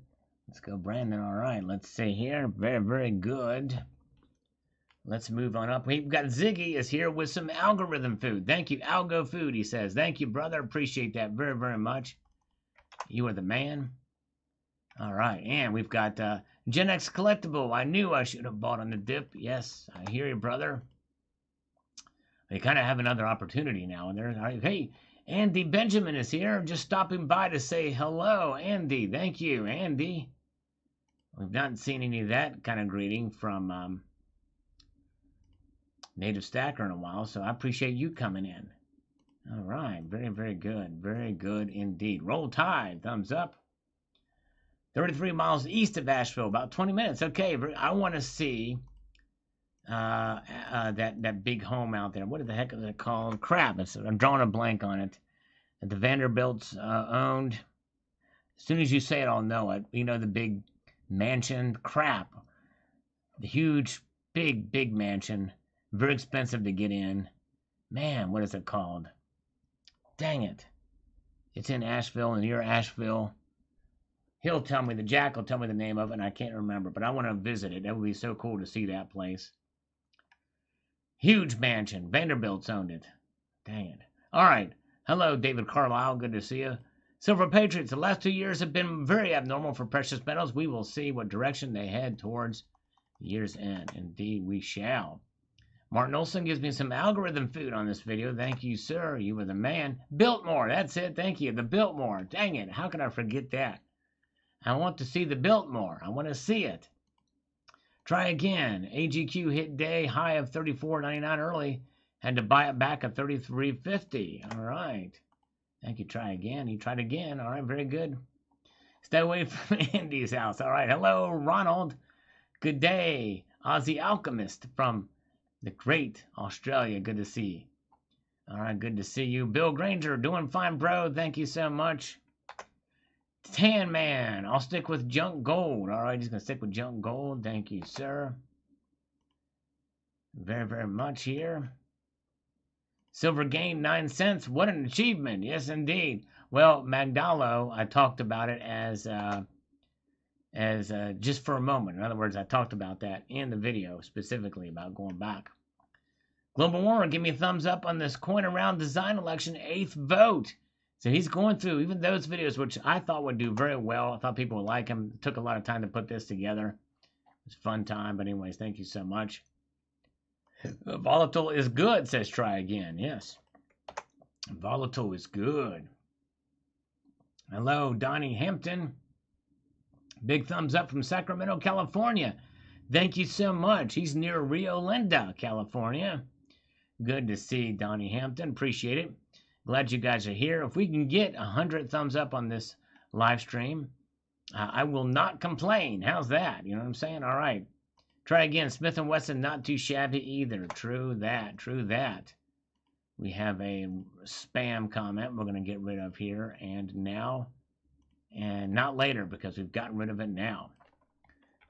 Let's go, Brandon. All right, let's see here. Very, very good. Let's move on up. We've got Ziggy is here with some algorithm food. Thank you, Algo Food, he says. Thank you, brother. Appreciate that very, very much. You are the man. All right, and we've got Gen X Collectible, I knew I should have bought on the dip. Yes, I hear you, brother. They kind of have another opportunity now. And they're like, hey, Andy Benjamin is here. Just stopping by to say hello, Andy. Thank you, Andy. We've not seen any of that kind of greeting from Native Stacker in a while, so I appreciate you coming in. All right, very, very good. Very good indeed. Roll Tide, thumbs up. 33 miles east of Asheville, about 20 minutes. Okay, I want to see that big home out there. What the heck is it called? Crap, I'm drawing a blank on it. That the Vanderbilts owned. As soon as you say it, I'll know it. You know, the big mansion. Crap. The huge, big mansion. Very expensive to get in. Man, what is it called? Dang it. It's in Asheville, and near Asheville. He'll tell me, the Jack will tell me the name of it, and I can't remember, but I want to visit it. That would be so cool to see that place. Huge mansion. Vanderbilt's owned it. Dang it. All right. Hello, David Carlisle. Good to see you. Silver Patriots, the last 2 years have been very abnormal for precious metals. We will see what direction they head towards the year's end. Indeed, we shall. Martin Olson gives me some algorithm food on this video. Thank you, sir. You were the man. Biltmore, that's it. Thank you. The Biltmore. Dang it. How can I forget that? I want to see the Biltmore. I want to see it. Try again. AGQ hit day high of $34.99 early. Had to buy it back at $33.50. All right. Thank you. Try again. He tried again. All right. Very good. Stay away from Andy's house. All right. Hello, Ronald. Good day. Aussie Alchemist from the great Australia. Good to see you. All right. Good to see you. Bill Granger. Doing fine, bro. Thank you so much. Tan Man, I'll stick with junk gold. All right, he's going to stick with junk gold. Thank you, sir. Very, very much here. Silver gained 9 cents. What an achievement. Yes, indeed. Well, Magdalo, I talked about it as just for a moment. In other words, I talked about that in the video specifically about going back. Global Warmer, give me a thumbs up on this coin around design election 8th vote. So he's going through even those videos, which I thought would do very well. I thought people would like him. It took a lot of time to put this together. It was a fun time. But anyways, thank you so much. Volatile is good, says Try Again. Yes. Volatile is good. Hello, Donnie Hampton. Big thumbs up from Sacramento, California. Thank you so much. He's near Rio Linda, California. Good to see Donnie Hampton. Appreciate it. Glad you guys are here. If we can get 100 thumbs up on this live stream, I will not complain. How's that? You know what I'm saying? All right. Try again. Smith & Wesson, not too shabby either. True that. True that. We have a spam comment we're going to get rid of here and now. And not later because we've gotten rid of it now.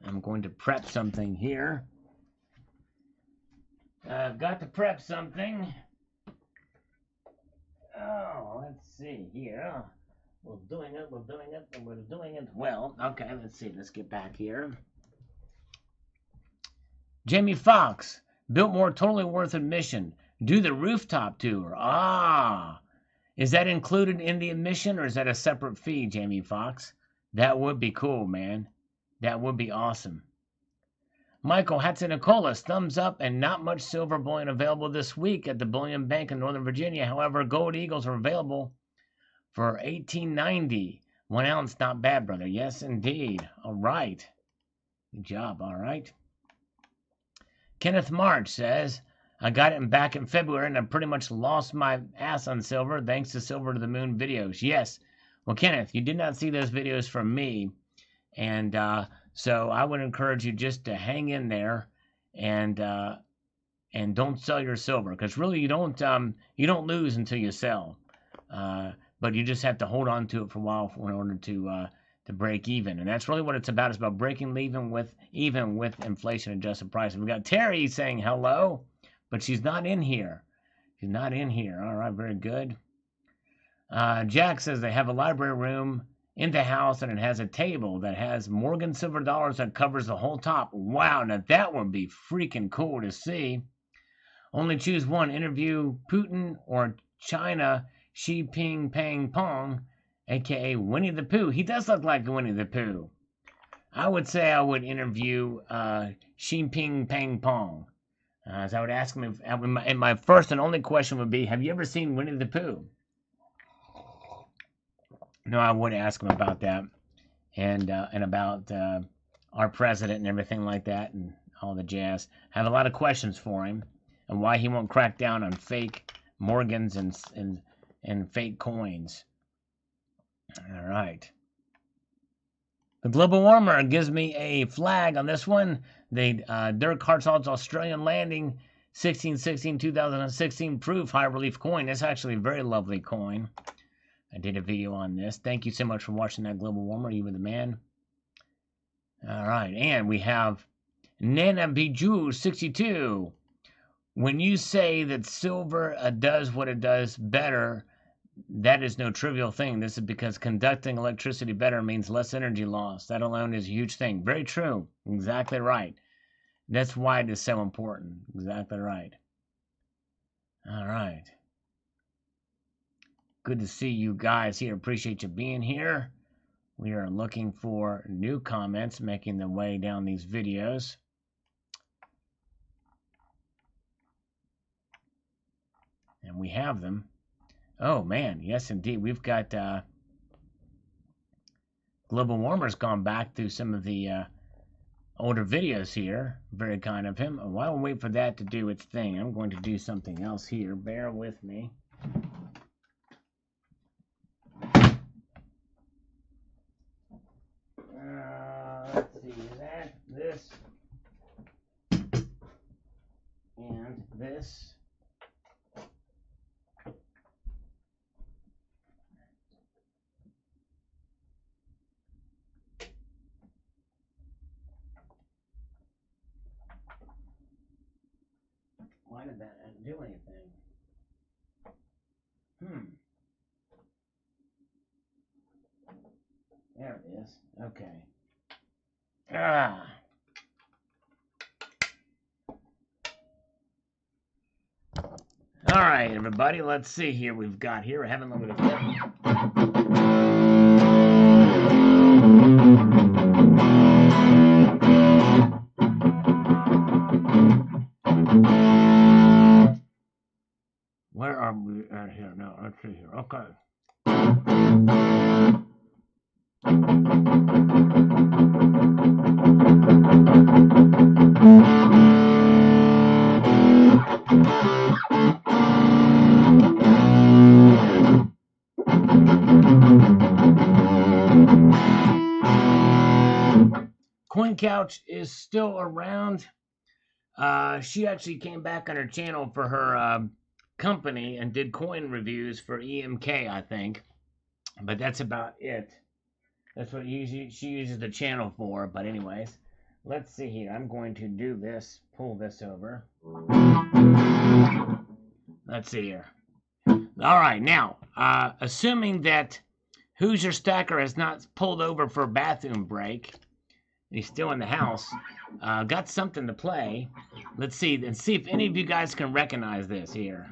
I'm going to prep something here. I've got to prep something. Oh, let's see here. We're doing it. Well, okay, let's see. Let's get back here. Jamie Fox. Biltmore totally worth admission. Do the rooftop tour. Ah. Is that included in the admission or is that a separate fee, Jamie Fox? That would be cool, man. That would be awesome. Michael Hatzinicolas, thumbs up, and not much silver bullion available this week at the Bullion Bank in Northern Virginia. However, gold eagles are available for $18.90. 1 ounce, not bad, brother. Yes, indeed. All right. Good job. All right. Kenneth March says, I got it back in February, and I pretty much lost my ass on silver thanks to Silver to the Moon videos. Yes. Well, Kenneth, you did not see those videos from me, and so I would encourage you just to hang in there and don't sell your silver, because really you don't lose until you sell, but you just have to hold on to it for a while in order to break even, and that's really what it's about. It's about breaking even with inflation adjusted price. And we got Terry saying hello, but she's not in here. She's not in here. All right, very good. Jack says they have a library room in the house, and it has a table that has Morgan silver dollars that covers the whole top. Wow, now that would be freaking cool to see. Only choose one. Interview Putin or China Xi Ping Pang Pong, a.k.a. Winnie the Pooh. He does look like Winnie the Pooh. I would say I would interview Xi Ping Pang Pong. So I would ask him if, and my first and only question would be, have you ever seen Winnie the Pooh? No, I would ask him about that, and about our president and everything like that, and all the jazz. I have a lot of questions for him, and why he won't crack down on fake Morgans and fake coins. All right. The global warmer gives me a flag on this one. Dirk Hartog's Australian landing, 16/16/2016 proof high relief coin. That's actually a very lovely coin. I did a video on this. Thank you so much for watching that global warmer. You were the man. All right, and we have Nana Bijou 62. When you say that silver does what it does better, that is no trivial thing. This is because conducting electricity better means less energy loss. That alone is a huge thing. Very true. Exactly right. That's why it is so important. Exactly right. All right. Good to see you guys here. Appreciate you being here. We are looking for new comments making their way down these videos. And we have them. Oh, man. Yes, indeed. We've got Global Warmer's gone back through some of the older videos here. Very kind of him. While we wait for that to do its thing, I'm going to do something else here. Bear with me. Let's see. That, this, and this. Why did that not do anything? There it is. Okay. All right, everybody. Let's see here. We've got here. I haven't looked at it. Where are we at here? No, let's see here. Okay. CoinCouch is still around. She actually came back on her channel for her company and did coin reviews for EMK, I think. But that's about it. That's what she uses the channel for. But anyways, let's see here. I'm going to do this. Pull this over. Let's see here. All right, now, assuming that Who's Your Stacker has not pulled over for a bathroom break, he's still in the house, got something to play. Let's see, and see if any of you guys can recognize this here.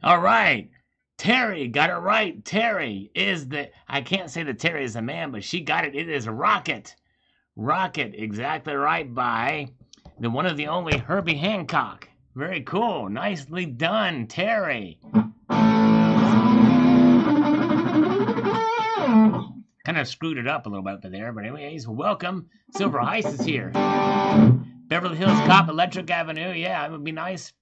All right. Terry got it right. Terry is the, I can't say that Terry is a man, but she got it. It is Rocket. Rocket, exactly right, by the one of the only Herbie Hancock. Very cool. Nicely done, Terry. Kind of screwed it up a little bit there, but anyways, welcome. Silver Heist is here. Beverly Hills Cop, Electric Avenue. Yeah, it would be nice.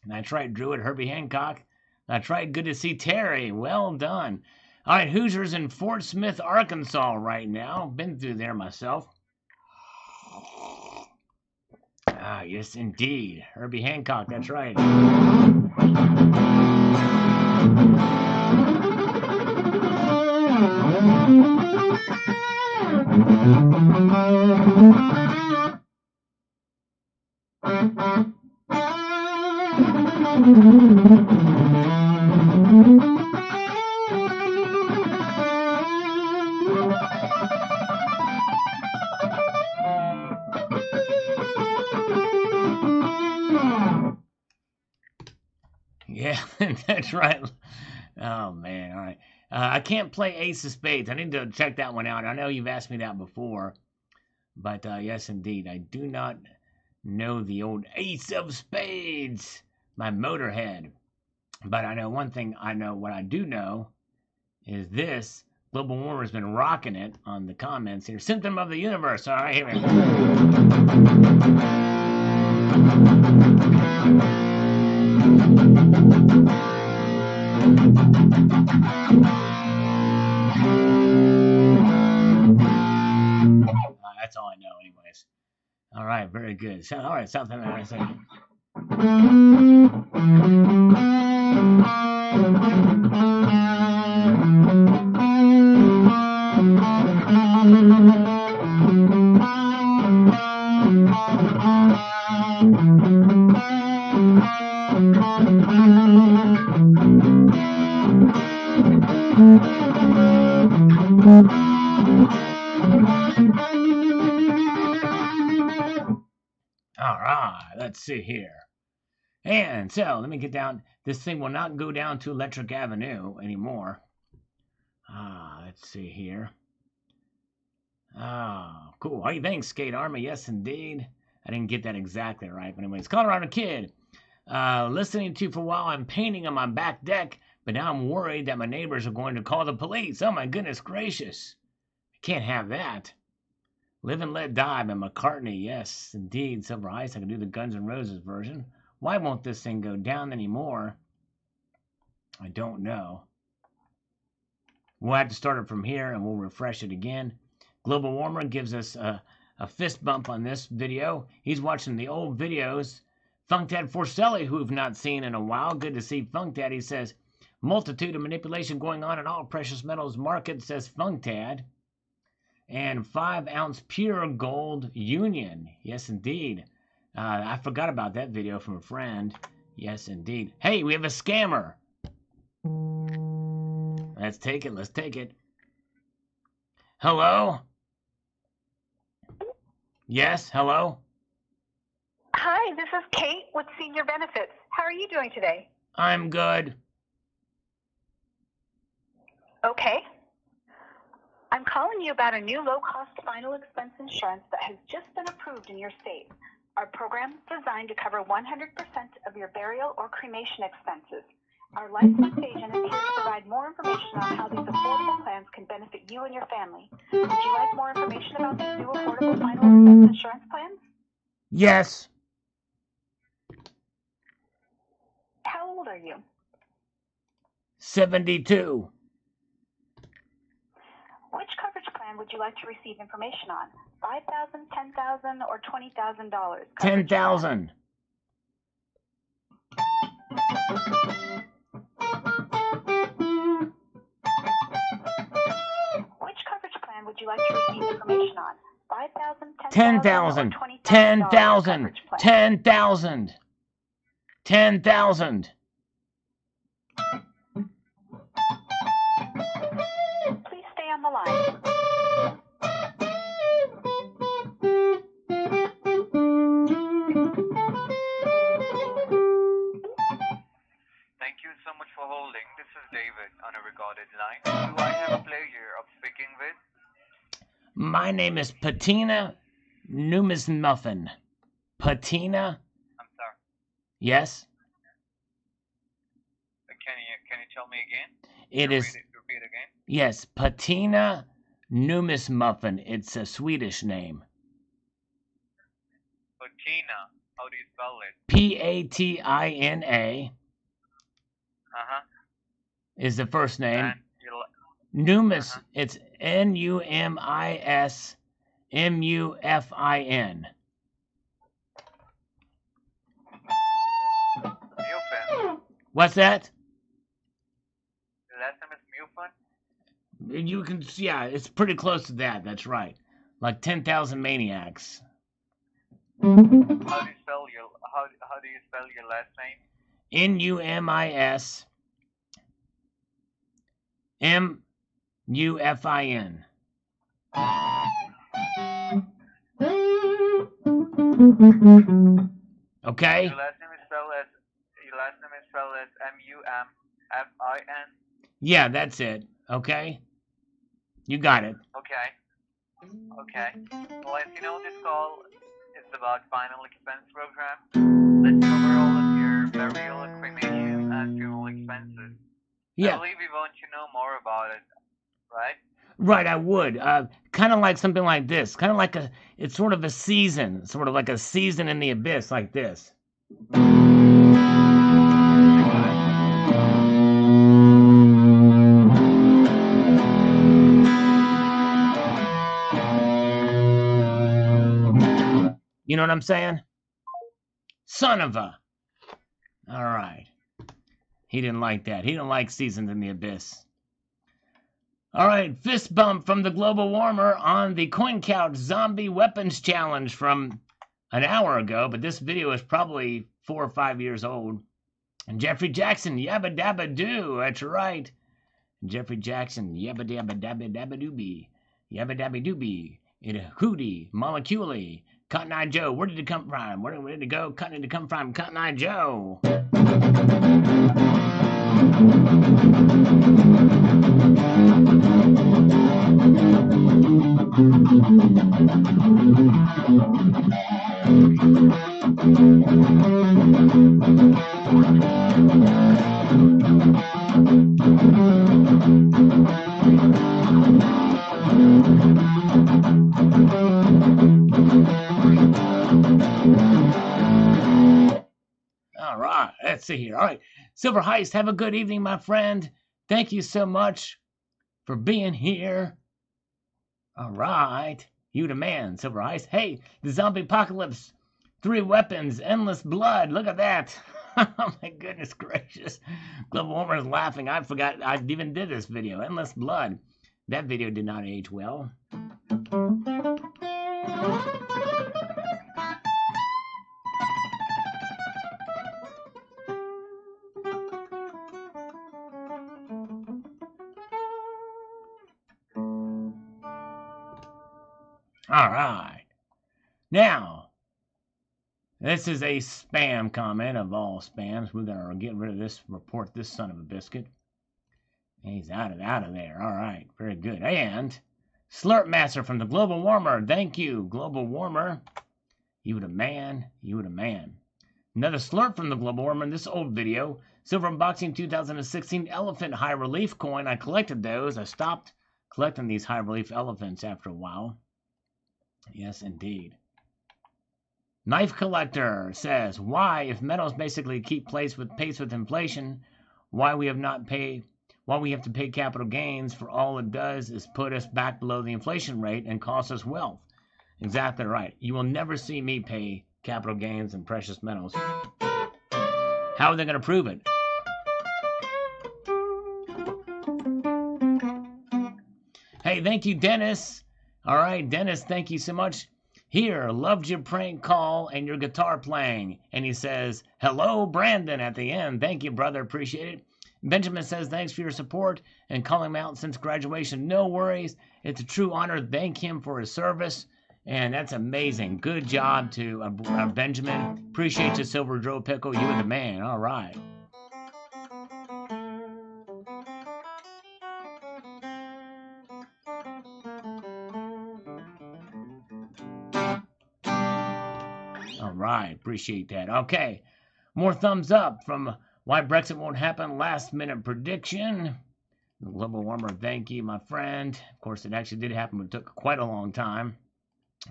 That's right, Druid, Herbie Hancock. That's right, good to see Terry. Well done. All right, Hoosiers in Fort Smith, Arkansas right now. Been through there myself. Ah, yes, indeed. Herbie Hancock, that's right. Yeah, that's right. Oh, man. All right. I can't play Ace of Spades. I need to check that one out. I know you've asked me that before. But yes, indeed. I do not know the old Ace of Spades, my Motorhead. But I know one thing. What I do know is this. Global Warmer's been rocking it on the comments here. Symptom of the Universe. All right, here we go. That's all I know, anyways. All right, very good. So, all right, South America. All right, let's see here. And so, let me get down. This thing will not go down to Electric Avenue anymore. Let's see here. Cool. Hey, thanks, Skate Army. Yes, indeed. I didn't get that exactly right. But anyways, Colorado Kid. Listening to you for a while. I'm painting on my back deck, but now I'm worried that my neighbors are going to call the police. Oh, my goodness gracious. I can't have that. Live and Let Die by McCartney. Yes, indeed. Silver Ice. I can do the Guns N' Roses version. Why won't this thing go down anymore? I don't know. We'll have to start it from here and we'll refresh it again. Global Warmer gives us a fist bump on this video. He's watching the old videos. Funkdad Forcelli, who we've not seen in a while. Good to see Funkdad. He says, multitude of manipulation going on in all precious metals market, says Funkdad. And 5-ounce pure gold union. Yes, indeed. I forgot about that video from a friend. Yes, indeed. Hey, we have a scammer. Let's take it. Let's take it. Hello? Yes, hello? Hi, this is Kate with Senior Benefits. How are you doing today? I'm good. Okay. I'm calling you about a new low-cost final expense insurance that has just been approved in your state. Our program is designed to cover 100% of your burial or cremation expenses. Our licensed agent is here to provide more information on how these affordable plans can benefit you and your family. Would you like more information about these new affordable final expense insurance plans? Yes. How old are you? 72. Which coverage plan would you like to receive information on? $5,000, $10,000, or $20,000? 10,000. Which coverage plan would you like to receive information on? 5,000, 10,000. 10,000. 10,000. 10,000. Please stay on the line. My name is Patina Numismuffin. Patina? I'm sorry. Yes? Can you tell me again? Repeat again? Yes, Patina Numismuffin. It's a Swedish name. Patina. How do you spell it? Patina is the first name. And Numis, it's Numismufin. Mufin. What's that? The last name is Mufin? You can, yeah, it's pretty close to that. That's right. Like 10,000 maniacs. How do you spell your last name? Numismufin. Okay? Your last name is spelled as M-U-M-F-I-N? Yeah, that's it. Okay? You got it. Okay. Well, as you know, this call is about final expense program. Let's cover all of your burial, cremation, and funeral expenses. Yeah. I believe you want to know more about it, right? Right, I would. Kind of like something like this. Kind of like it's sort of a season. Sort of like a season in the abyss, like this. You know what I'm saying? Son of a... All right. He didn't like that. He didn't like Seasons in the Abyss. All right, fist bump from the Global Warmer on the Coin Couch Zombie Weapons Challenge from an hour ago, but this video is probably 4 or 5 years old. And Jeffrey Jackson, yabba dabba doo, that's right. Jeffrey Jackson, yabba dabba dabba dabba doobie, yabba dabba doobie, it a hootie, molecule. Cotton Eye Joe, where did it come from? Where did it go? Cotton did it come from? Cotton Eye Joe. All right, let's see here. All right, Silver Heist, have a good evening, my friend. Thank you so much for being here. All right, you the man, Silver Heist. Hey, the zombie apocalypse, 3 weapons, endless blood. Look at that. Oh my goodness gracious. Global Warmer is laughing. I forgot I even did this video. Endless blood. That video did not age well. All right. Now, this is a spam comment of all spams. We're going to get rid of this, report this son of a biscuit. He's out of there. All right. Very good. And Slurp Master from the Global Warmer. Thank you, Global Warmer. You the man. You the man. Another slurp from the Global Warmer in this old video. Silver Unboxing 2016 Elephant High Relief Coin. I collected those. I stopped collecting these high relief elephants after a while. Yes, indeed. Knife Collector says, why, if metals basically keep pace with inflation, why we have to pay capital gains for all it does is put us back below the inflation rate and cost us wealth. Exactly right. You will never see me pay capital gains in precious metals. How are they going to prove it? Hey, thank you, Dennis. All right, Dennis, thank you so much. Here, loved your prank call and your guitar playing. And he says, hello, Brandon, at the end. Thank you, brother. Appreciate it. Benjamin says, thanks for your support and calling him out since graduation. No worries. It's a true honor. Thank him for his service. And that's amazing. Good job to Benjamin. Appreciate you, Silver Joe Pickle. You were the man. All right. All right, appreciate that. Okay, more thumbs up from Why Brexit Won't Happen, last minute prediction. The global warmer, thank you, my friend. Of course, it actually did happen, but it took quite a long time.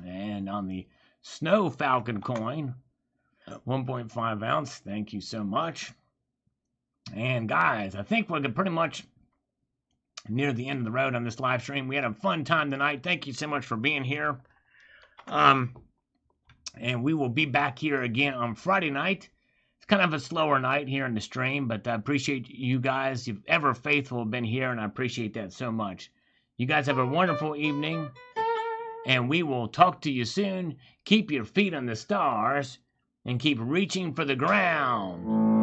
And on the Snow Falcon coin, 1.5 ounce, thank you so much. And guys, I think we're pretty much near the end of the road on this live stream. We had a fun time tonight. Thank you so much for being here. And we will be back here again on Friday night. It's kind of a slower night here in the stream, but I appreciate you guys. You've ever faithful been here, and I appreciate that so much. You guys have a wonderful evening, and we will talk to you soon. Keep your feet on the stars, and keep reaching for the ground.